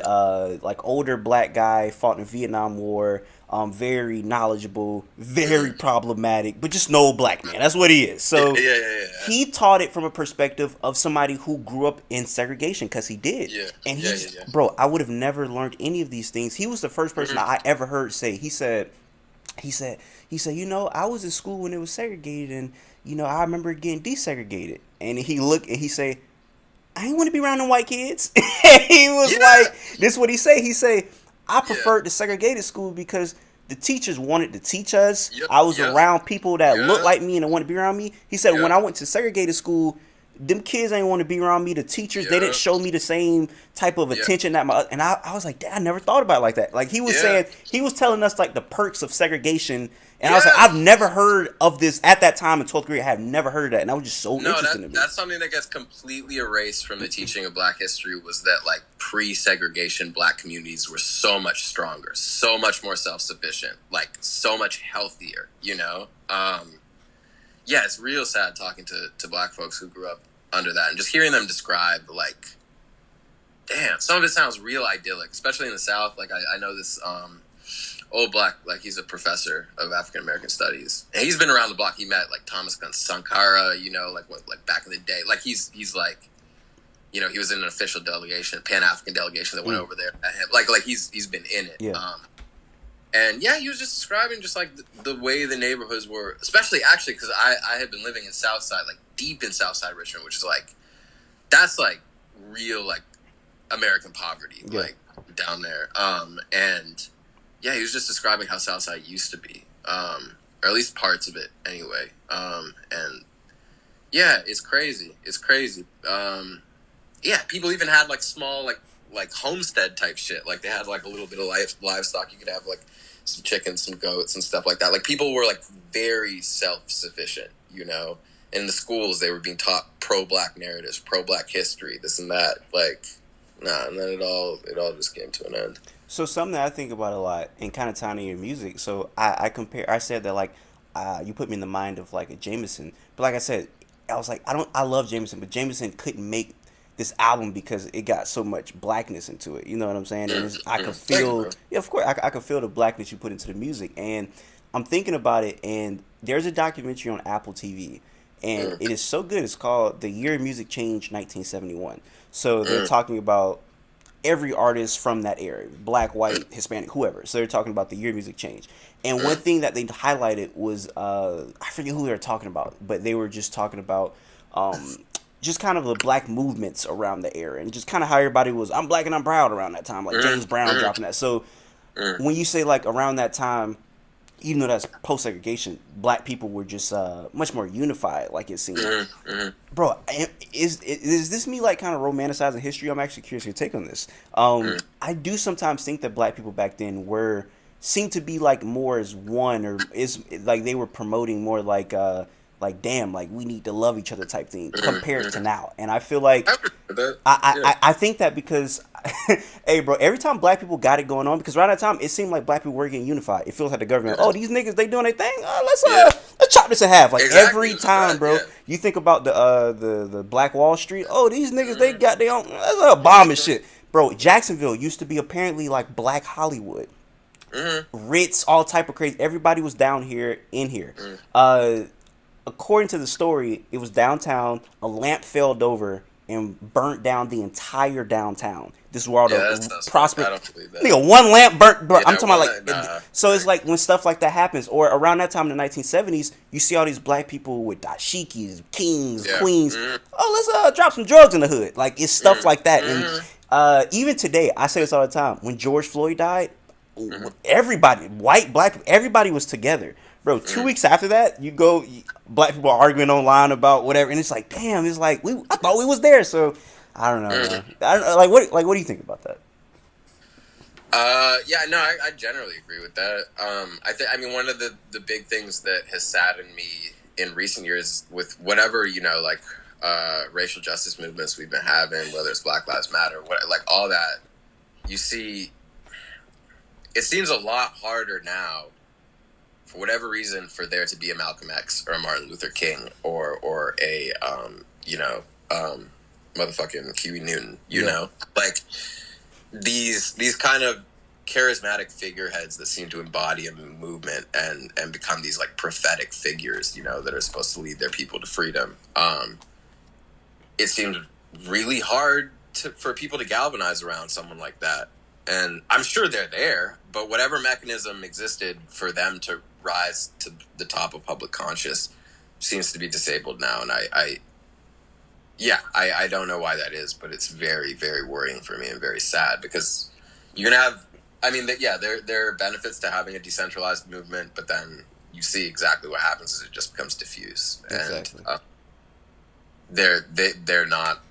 S1: like older black guy, fought in the Vietnam War, very knowledgeable, very problematic, but just no black man. That's what he is. So he taught it from a perspective of somebody who grew up in segregation, because he did. And bro, I would have never learned any of these things. He was the first person I ever heard say. He said, I was in school when it was segregated, and I remember getting desegregated. And he looked and he say, I ain't want to be around them white kids. He was like, this is what he say. He say, I preferred the segregated school because the teachers wanted to teach us. I was around people that looked like me and wanted to be around me. He said, when I went to segregated school, them kids ain't want to be around me. The teachers, they didn't show me the same type of attention that and I was like, Dad, I never thought about it like that. Like he was saying, he was telling us like the perks of segregation. And I was like, I've never heard of this at that time in 12th grade. I have never heard of that. And that was just so interesting to me.
S2: That's something that gets completely erased from the teaching of black history, was that like pre-segregation black communities were so much stronger, so much more self-sufficient, like so much healthier, it's real sad talking to black folks who grew up under that and just hearing them describe like, damn, some of it sounds real idyllic, especially in the South. Like I know this old black, like he's a professor of African American studies, and he's been around the block. He met like Thomas Sankara, like back in the day. Like he's like, he was in an official delegation, Pan African delegation that went over there at him. Like he's been in it. And he was just describing just like the way the neighborhoods were, especially actually because I had been living in Southside, like deep in Southside Richmond, which is like, that's like real like American poverty, like down there. And he was just describing how Southside used to be, or at least parts of it anyway. And it's crazy. It's crazy. People even had like small like homestead type shit. Like they had like a little bit of livestock. You could have like some chickens, some goats, and stuff like that. Like people were like very self-sufficient, In the schools, they were being taught pro-black narratives, pro-black history, this and that. Like, and then it all just came to an end.
S1: So something that I think about a lot, and kind of tying in your music. So I said that like you put me in the mind of like a Jameson, but like I said, I was like I love Jameson, but Jameson couldn't make this album because it got so much blackness into it. You know what I'm saying? And I could feel, of course, I could feel the blackness you put into the music. And I'm thinking about it, and there's a documentary on Apple TV, and
S2: Mm,
S1: it is so good. It's called "The Year Music Changed 1971." So they're
S2: mm,
S1: talking about every artist from that era, black, white, Hispanic, whoever. So they're talking about the year music change. And one
S2: mm,
S1: thing that they highlighted was I forget who they were talking about, but they were just talking about um, just kind of the black movements around the era and just kind of how everybody was I'm black and I'm proud around that time, like
S2: mm,
S1: James Brown
S2: mm,
S1: dropping that. So
S2: mm,
S1: when you say like around that time, even though that's post segregation, black people were just much more unified, like it seemed.
S2: mm, mm,
S1: Bro, is this me like kind of romanticizing history? I'm actually curious your take on this.
S2: mm,
S1: I do sometimes think that black people back then were seemed to be like more as one, or is like they were promoting more like damn, like we need to love each other type thing
S2: mm,
S1: compared to
S2: mm.
S1: now. And I feel like
S2: I would agree with that.
S1: I,
S2: Yeah.
S1: I, I think that because, hey, bro, every time black people got it going on, because around that time it seemed like black people were getting unified. It feels like the government,
S2: Yeah.
S1: oh, these niggas, they doing their thing.
S2: Yeah.
S1: Let's chop this in half. Like
S2: Exactly.
S1: every
S2: It was
S1: time,
S2: spread.
S1: bro,
S2: Yeah.
S1: you think about the Black Wall Street. Oh, these niggas, they
S2: Mm,
S1: got their own bomb and
S2: mm,
S1: shit, bro. Jacksonville used to be apparently like Black Hollywood.
S2: mm,
S1: Ritz, all type of crazy. Everybody was down here in here.
S2: mm.
S1: Uh, According to the story, it was downtown. A lamp fell over and burnt down the entire downtown. This is where all
S2: Yeah, that's
S1: the
S2: suspect. I
S1: prosper.
S2: don't believe that.
S1: Nigga, one lamp burnt. Bro, I'm
S2: Yeah,
S1: talking about
S2: one
S1: like.
S2: night. Nah.
S1: So it's like when stuff like that happens, or around that time in the 1970s, you see all these black people with dashikis, kings,
S2: Yeah.
S1: queens.
S2: Mm,
S1: Oh, let's drop some drugs in the hood. Like it's stuff
S2: mm,
S1: like that. And
S2: mm,
S1: even today, I say this all the time. When George Floyd died,
S2: mm,
S1: everybody, white, black, everybody was together, bro. Two
S2: mm,
S1: weeks after that, you go, black people are arguing online about whatever, and it's like, damn, it's like I thought we was there. So I don't know,
S2: mm.
S1: man. I don't, like what do you think about that?
S2: Yeah, no, I generally agree with that. I mean, one of the big things that has saddened me in recent years with whatever, like, racial justice movements we've been having, whether it's Black Lives Matter, like all that, you see, it seems a lot harder now, for whatever reason, for there to be a Malcolm X or a Martin Luther King or a, motherfucking Huey Newton,
S1: Yeah,
S2: like these kind of charismatic figureheads that seem to embody a movement and become these like prophetic figures, that are supposed to lead their people to freedom. It seems really hard for people to galvanize around someone like that. And I'm sure they're there, but whatever mechanism existed for them to rise to the top of public conscious seems to be disabled now. And I don't know why that is, but it's very, very worrying for me and very sad because you're gonna have. I mean, there are benefits to having a decentralized movement, but then you see exactly what happens is it just becomes diffuse, and
S1: exactly.
S2: they're not.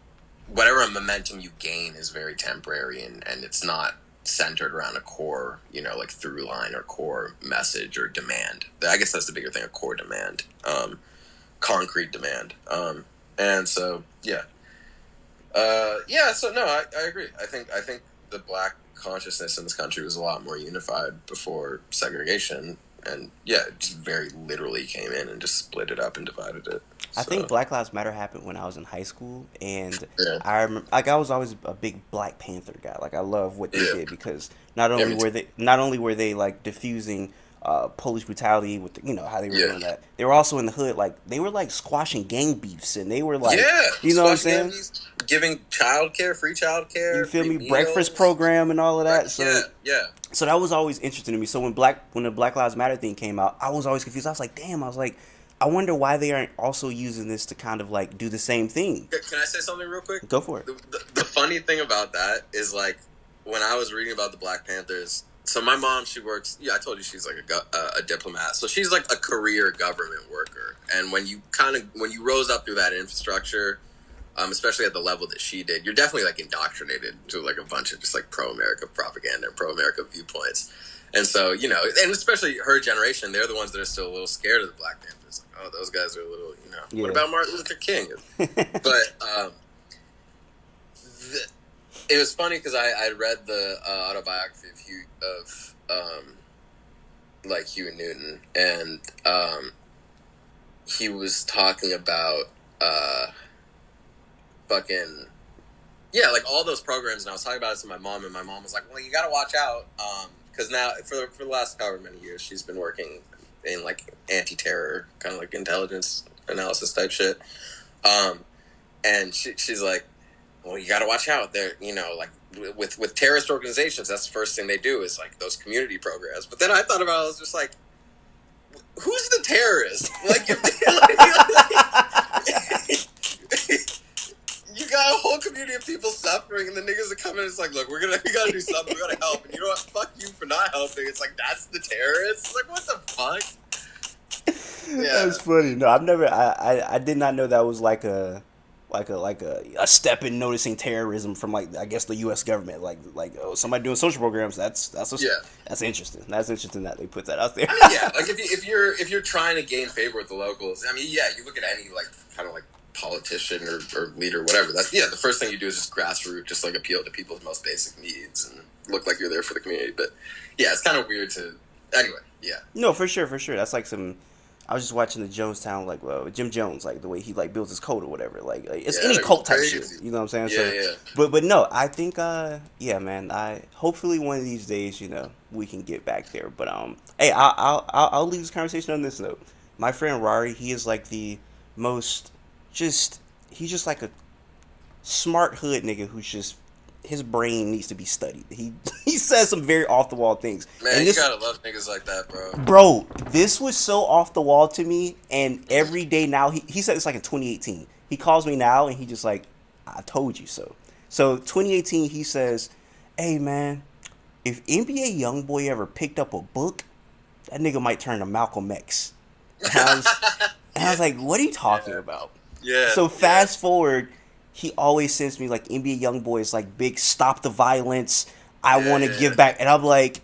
S2: Whatever momentum you gain is very temporary, and it's not centered around a core, like through line or core message or demand. I guess that's the bigger thing: a core demand, concrete demand. And so, yeah. So no, I agree. I think the black consciousness in this country was a lot more unified before segregation, and yeah, it just very literally came in and just split it up and divided it.
S1: I think
S2: So
S1: Black Lives Matter happened when I was in high school, and
S2: yeah,
S1: I remember, like, I was always a big Black Panther guy. Like, I love what they
S2: yeah,
S1: did because
S2: yeah, me too.
S1: not only were they like diffusing police brutality with how they were
S2: Yeah,
S1: doing that, they were also in the hood, like they were like squashing gang beefs, and they were like,
S2: yeah.
S1: you know what I'm
S2: Squashing
S1: saying?
S2: enemies, giving free
S1: You
S2: childcare,
S1: feel
S2: free
S1: me? Breakfast
S2: meals.
S1: program and all of that.
S2: Yeah,
S1: So
S2: yeah.
S1: that was always interesting to me. So when the Black Lives Matter thing came out, I was always confused. I was like, damn. I was like, I wonder why they aren't also using this to kind of like do the same thing.
S2: Can I say something real quick?
S1: Go for it.
S2: The funny thing about that is like when I was reading about the Black Panthers. So my mom, she works. Yeah, I told you she's like a diplomat. So she's like a career government worker. And when you rose up through that infrastructure, especially at the level that she did, you're definitely like indoctrinated to like a bunch of just like pro America propaganda and pro America viewpoints. And so, and especially her generation, they're the ones that are still a little scared of the Black Panthers. Like, oh, those guys are a little, what
S1: Yeah.
S2: about Martin Luther King? But it was funny because I read the autobiography of like Huey Newton, and he was talking about fucking yeah, like all those programs. And I was talking about it to my mom, and my mom was like, "Well, you got to watch out because now for the last however many years she's been working in like anti-terror kind of like intelligence analysis type shit. Um, and she's like, well, you got to watch out there, you know, like with terrorist organizations, that's the first thing they do is like those community programs. But then I thought about it, I was just like, who's the terrorist? Like, you got a whole community of people suffering, and the niggas are coming. It's like, look, we gotta do something. We gotta help. And you know what? Fuck you for not helping. It's like that's the terrorists. It's like, what the fuck? Yeah,
S1: That's funny. No, I've never. I did not know that was a step in noticing terrorism from like I guess the U.S. government. Like oh, somebody doing social programs.
S2: yeah.
S1: That's interesting. That's interesting that they put that out there.
S2: I mean, yeah. Like if you're trying to gain favor with the locals, I mean, yeah. You look at any like kind of like politician or leader, whatever. That's the first thing you do is just grassroots, just like appeal to people's most basic needs and look like you're there for the community. But yeah, it's kind of weird to. Anyway, yeah.
S1: No, for sure, for sure. That's like some. I was just watching the Jonestown, like, well, Jim Jones, like the way he like builds his code or whatever. Like it's
S2: Yeah,
S1: any
S2: it was
S1: cult type
S2: crazy.
S1: shit. You know what I'm saying?
S2: Yeah,
S1: So,
S2: yeah.
S1: but no, I think, yeah, man. I hopefully one of these days, you know, we can get back there. But hey, I'll leave this conversation on this note. My friend Rari, he is like the most, just he's just like a smart hood nigga who's just his brain needs to be studied. He says some very off the wall things.
S2: Man,
S1: And
S2: you
S1: this,
S2: gotta love niggas like that, bro.
S1: bro, this was so off the wall to me. And every day now, he said it's like in 2018. He calls me now and he just like, I told you so. So 2018, he says, hey man, if NBA YoungBoy ever picked up a book, that nigga might turn to Malcolm X. And I was like, what are you talking
S2: Yeah.
S1: about?
S2: Yeah.
S1: So fast forward, he always sends me like NBA YoungBoy's like big stop the violence. I
S2: Yeah,
S1: want to
S2: yeah.
S1: give back, and I'm like,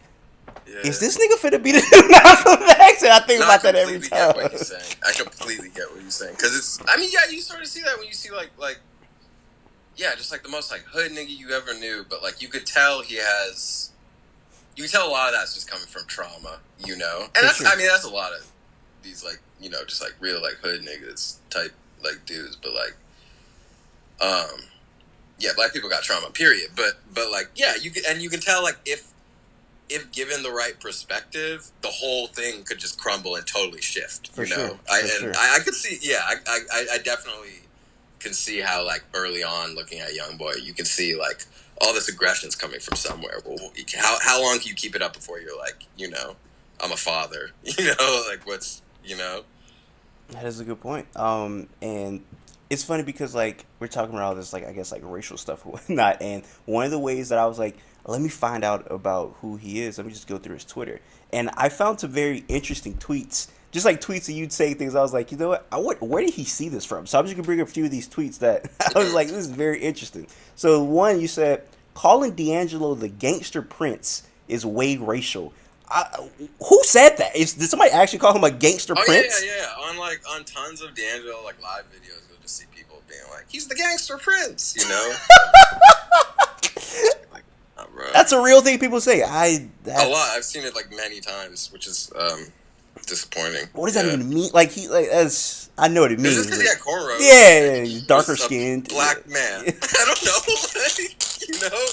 S2: Yeah.
S1: is this nigga finna be the new Malcolm X? And I think
S2: No,
S1: about that every
S2: completely
S1: time.
S2: get what you're saying. I completely get what you're saying. Because it's, I mean, yeah, you sort of see that when you see, like, yeah, just like the most, like, hood nigga you ever knew. But, like, you could tell he has, you can tell a lot of that's just coming from trauma, you know? And
S1: For
S2: that's,
S1: sure.
S2: I mean, that's a lot of these, like, you know, just, like, real, like, hood niggas type, like, dudes. But, like, yeah, black people got trauma, period. But, like, yeah, you can tell, like, if given the right perspective, the whole thing could just crumble and totally shift.
S1: For
S2: you know,
S1: sure.
S2: I could see. Yeah, I definitely can see how like early on, looking at YoungBoy, you can see like all this aggression's coming from somewhere. Well, how long can you keep it up before you're like, you know, I'm a father. You know, like what's
S1: That is a good point. And it's funny because like we're talking about all this like I guess like racial stuff and whatnot. And one of the ways that I was like, let me find out about who he is. Let me just go through his Twitter, and I found some very interesting tweets. Just like tweets that you'd say things, I was like, you know what? Where did he see this from? So I'm just gonna bring up a few of these tweets that I was like, this is very interesting. So one, you said calling D'Angelo the gangster prince is way racial. Who said that? Did somebody actually call him a gangster
S2: Oh
S1: prince?
S2: yeah. On tons of D'Angelo like live videos, you'll just see people being like, he's the gangster prince. You know. Like, oh, bro.
S1: That's a real thing people say.
S2: A lot. I've seen it like many times, which is disappointing.
S1: What does that even mean? Like as I know what it means.
S2: Is this because he had cornrows?
S1: Yeah, he's darker
S2: Just a
S1: skinned.
S2: black man. I don't know. Like, you know.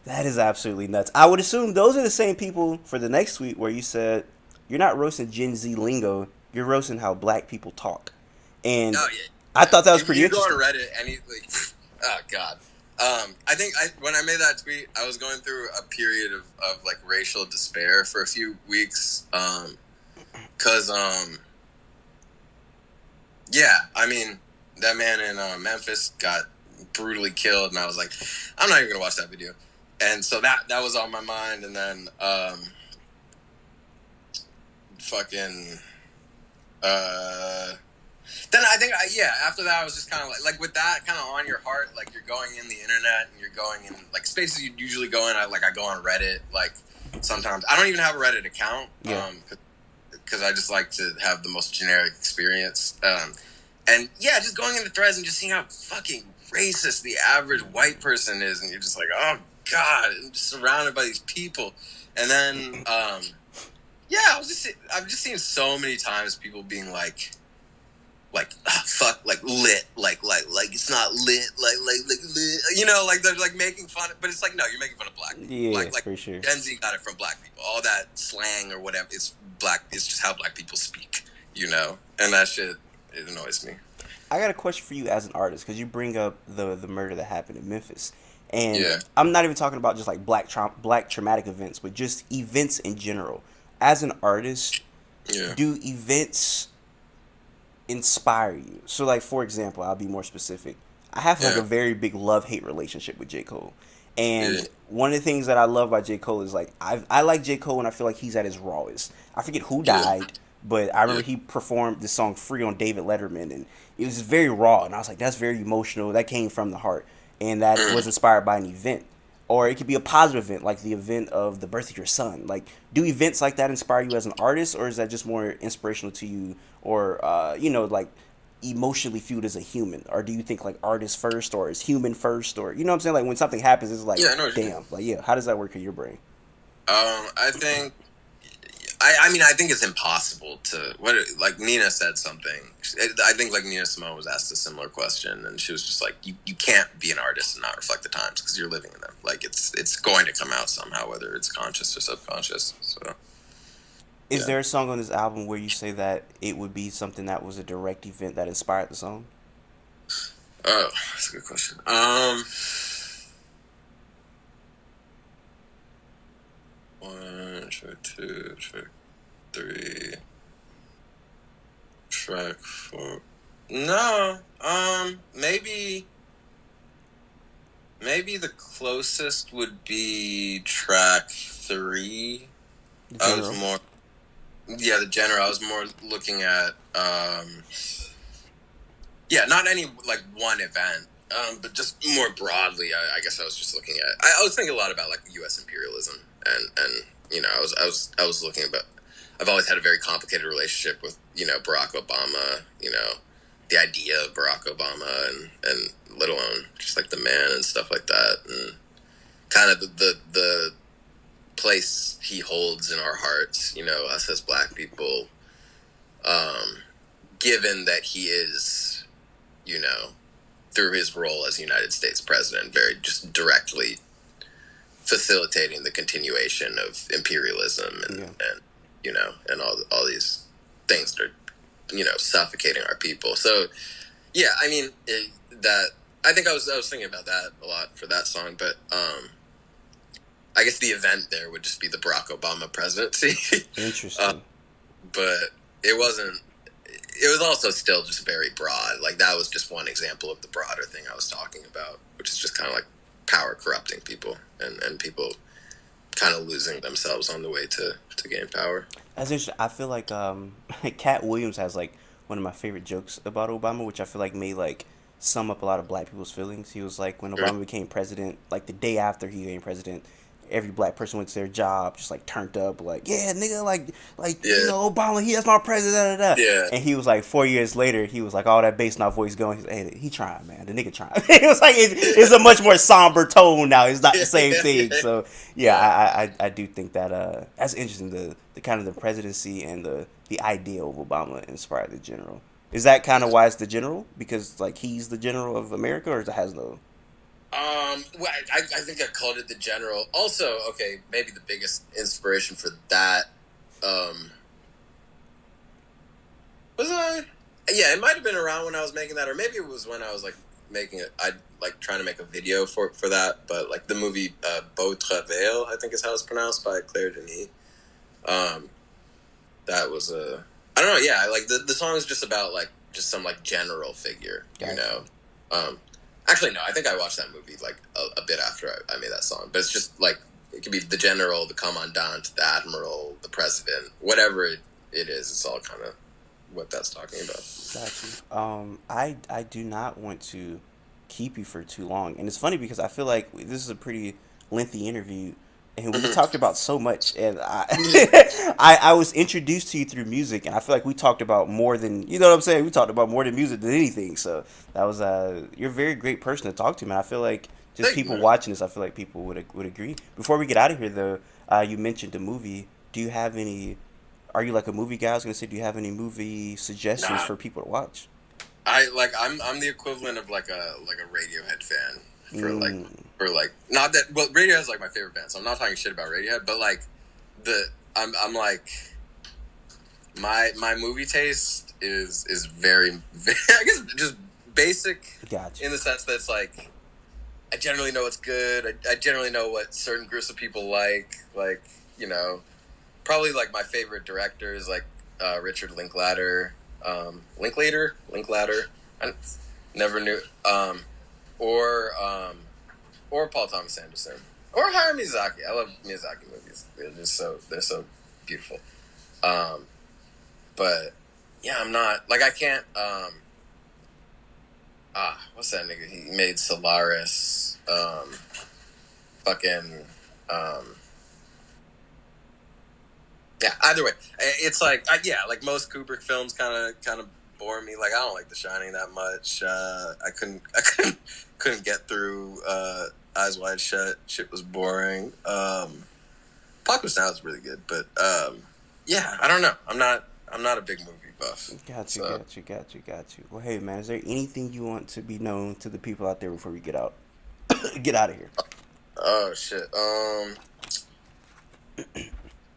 S1: That is absolutely nuts. I would assume those are the same people for the next tweet where you said you're not roasting Gen Z lingo, you're roasting how black people talk. And
S2: Oh yeah.
S1: I thought that was pretty
S2: you
S1: interesting.
S2: go on Reddit, oh god. I think when I made that tweet, I was going through a period of like racial despair for a few weeks. Cause yeah, I mean that man in Memphis got brutally killed, and I was like, I'm not even gonna watch that video. And so that was on my mind, and then fucking then I think after that I was just kind of like with that kind of on your heart, like you're going in the internet and you're going in like spaces you usually go in. I go on Reddit like sometimes. I don't even have a Reddit account because I just like to have the most generic experience. And yeah, just going into threads and just seeing how fucking racist the average white person is, and you're just like, oh god, I'm just surrounded by these people. And then I've just seen so many times people being like, fuck, like lit, like it's not lit, like lit, like they're like making fun of, but it's like, no, you're making fun of black people,
S1: Yeah,
S2: like
S1: for sure.
S2: Gen Z got it from black people, all that slang or whatever, it's just how black people speak, and that shit, it annoys me.
S1: I got a question for you as an artist because you bring up the murder that happened in Memphis, and
S2: Yeah,
S1: I'm not even talking about just like black traumatic events, but just events in general. As an artist,
S2: yeah,
S1: do events inspire you? So, like for example, I'll be more specific. I have like
S2: yeah,
S1: a very big love hate relationship with J Cole,
S2: yeah,
S1: and one of the things that I love about J Cole is like I like J Cole and I feel like he's at his rawest. I forget who
S2: yeah,
S1: died, but I
S2: yeah,
S1: remember he performed the song "Free" on David Letterman, and it was very raw, and I was like, that's very emotional. That came from the heart, and that was
S2: mm.
S1: inspired by an event. Or it could be a positive event, like the event of the birth of your son. Like, do events like that inspire you as an artist, or is that just more inspirational to you, or like emotionally fueled as a human? Or do you think like artist first, or is human first, or you know what I'm saying? Like when something happens, it's like,
S2: Yeah, I know what you mean.
S1: damn, like yeah, how does that work in your brain?
S2: I think I mean, I think it's impossible to like Nina said something. I think like Nina Simone was asked a similar question, and she was just like, "You can't be an artist and not reflect the times because you're living in them. Like it's going to come out somehow, whether it's conscious or subconscious." So
S1: Is
S2: yeah.
S1: there a song on this album where you say that it would be something that was a direct event that inspired the song?
S2: Oh, that's a good question. One, track two, track three, track four. No. Maybe the closest would be track three.
S1: The
S2: I was
S1: general.
S2: more, yeah, the general. I was more looking at, yeah, not any like one event, but just more broadly. I guess I was just looking at. I was thinking a lot about like U.S. imperialism, and I was looking about. I've always had a very complicated relationship with Barack Obama. The idea of Barack Obama and let alone just like the man and stuff like that, and kind of the place he holds in our hearts, us as black people, um, given that he is, you know, through his role as United States president, very just directly facilitating the continuation of imperialism
S1: Yeah.
S2: and all these things that are, suffocating our people. So, yeah, I mean, that, I think I was thinking about that a lot for that song, but, I guess the event there would just be the Barack Obama presidency. uh,
S1: Interesting.
S2: but it wasn't. It was also still just very broad. Like that was just one example of the broader thing I was talking about, which is just kind of like power corrupting people and people kind of losing themselves on the way to gain power.
S1: That's interesting. I feel like Cat Williams has like one of my favorite jokes about Obama, which I feel like made like sum up a lot of black people's feelings. He was like, when
S2: Mm.
S1: Obama became president, like the day after he became president, every black person went to their job just like turned up, like yeah, nigga, like
S2: Yeah,
S1: Obama, he is my president, da, da, da.
S2: yeah,
S1: And he was like 4 years later, he was like all that bass in our voice going. He's like, hey, he trying, man, the nigga trying. It was like it's a much more somber tone now. It's not the same
S2: yeah,
S1: thing.
S2: yeah,
S1: So yeah,
S2: yeah.
S1: I do think that that's interesting. The kind of the presidency and the idea of Obama inspired the general. Is that kind of why it's the general? Because like he's the general of America, or it has no?
S2: Well, I think I called it the general. Also, okay, maybe the biggest inspiration for that, um, was I? Yeah, it might have been around when I was making that, or maybe it was when I was like making it. I like trying to make a video for that, but like the movie Beau Travail, I think is how it's pronounced by Claire Denis. Um, that was a. I don't know. Yeah, like the song is just about like just some like general figure,
S1: Gotcha.
S2: Um, actually, no, I think I watched that movie like a bit after I made that song, but it's just like it could be the general, the commandant, the admiral, the president, whatever it is. It's all kind of what that's talking about.
S1: Got you. I do not want to keep you for too long, and it's funny because I feel like this is a pretty lengthy interview, and we talked about so much, and I, I was introduced to you through music, and I feel like we talked about more than you know what I'm saying. We talked about more than music than anything, so that was you're a very great person to talk to, man. I feel like just
S2: Thank you,
S1: people
S2: man.
S1: watching this, I feel like people would agree. Before we get out of here, though, you mentioned the movie. Do you have any? Are you like a movie guy? I was gonna say, do you have any movie suggestions
S2: Nah,
S1: for people to watch?
S2: I'm the equivalent of like a Radiohead fan for like
S1: Mm,
S2: for like not that well Radiohead's like my favorite band, so I'm not talking shit about Radiohead, but like the I'm like my movie taste is very I guess just basic
S1: gotcha.
S2: in the sense that it's like I generally know what's good. I generally know what certain groups of people like you know probably like my favorite directors like Richard Linklater, Linklater. I never knew, or or Paul Thomas Anderson, or Hayao Miyazaki. I love Miyazaki movies. They're so beautiful. Um, but yeah, I'm not like I can't. What's that nigga? He made Solaris. Fucking. Um, yeah. Either way, it's like yeah, like most Kubrick films, kind of bore me. Like I don't like The Shining that much. Couldn't get through Eyes Wide Shut. Shit was boring. Apocalypse Now is really good, but yeah, I don't know. I'm not a big movie buff.
S1: Got you,
S2: So
S1: got you, got you, got you. Well, hey man, is there anything you want to be known to the people out there before we get out? Get out of here.
S2: oh shit.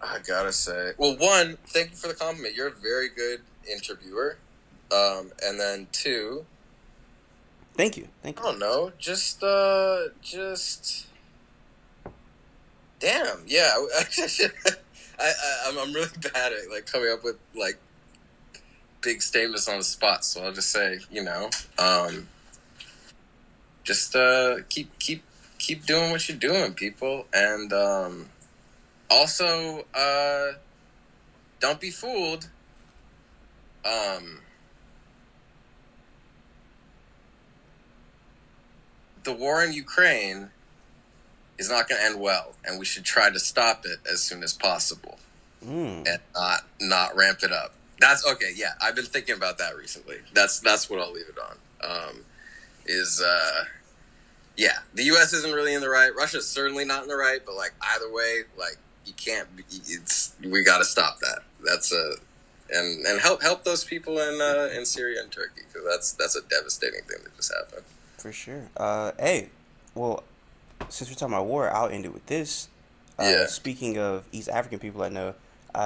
S2: I gotta say, well, one, thank you for the compliment. You're a very good interviewer. And then two,
S1: Thank you, thank
S2: I
S1: you.
S2: don't know, just damn, yeah. I'm really bad at like coming up with like big statements on the spot, so I'll just say, just keep doing what you're doing, people, and also don't be fooled. Um, the war in Ukraine is not going to end well, and we should try to stop it as soon as possible,
S1: Mm,
S2: and not ramp it up. That's okay. Yeah, I've been thinking about that recently. That's what I'll leave it on. Is yeah, the U.S. isn't really in the right. Russia's certainly not in the right. But like either way, like you can't. It's we got to stop that. That's a and help those people in Syria and Turkey because that's a devastating thing that just happened.
S1: for sure. Hey, well, since we're talking about war, I'll end it with this.
S2: Yeah,
S1: Speaking of East African people I know,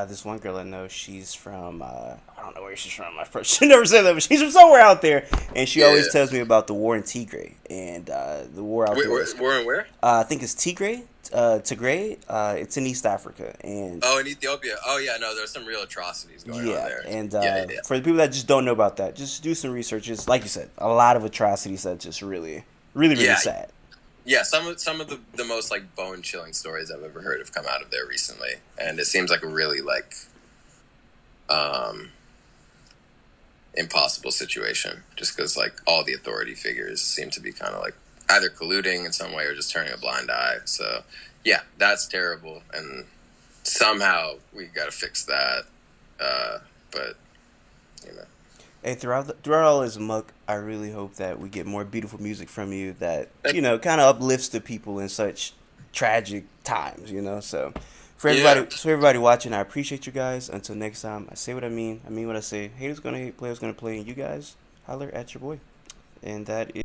S1: this one girl I know, she's from, I don't know where she's from. She never said that, but she's from somewhere out there. And she
S2: yeah,
S1: always
S2: yeah.
S1: tells me about the war in Tigray. And the war out there is,
S2: We're in where?
S1: I think it's Tigray. Tigray. It's in East Africa. And
S2: Oh, in Ethiopia. Oh, yeah. No, there's some real atrocities going on
S1: yeah,
S2: there.
S1: and
S2: Yeah, yeah, yeah.
S1: for the people that just don't know about that, just do some research. It's like you said, a lot of atrocities that just really, really, really
S2: Yeah,
S1: sad.
S2: yeah. Some of the most like bone chilling stories I've ever heard have come out of there recently, and it seems like a really like um impossible situation, just because like all the authority figures seem to be kind of like either colluding in some way or just turning a blind eye. So yeah, that's terrible, and somehow we got to fix that. But you know,
S1: Hey, throughout all this muck, I really hope that we get more beautiful music from you that kind of uplifts the people in such tragic times. So
S2: yeah,
S1: for everybody watching, I appreciate you guys. Until next time, I say what I mean what I say. Haters gonna hate, players gonna play, and you guys holler at your boy, and that is.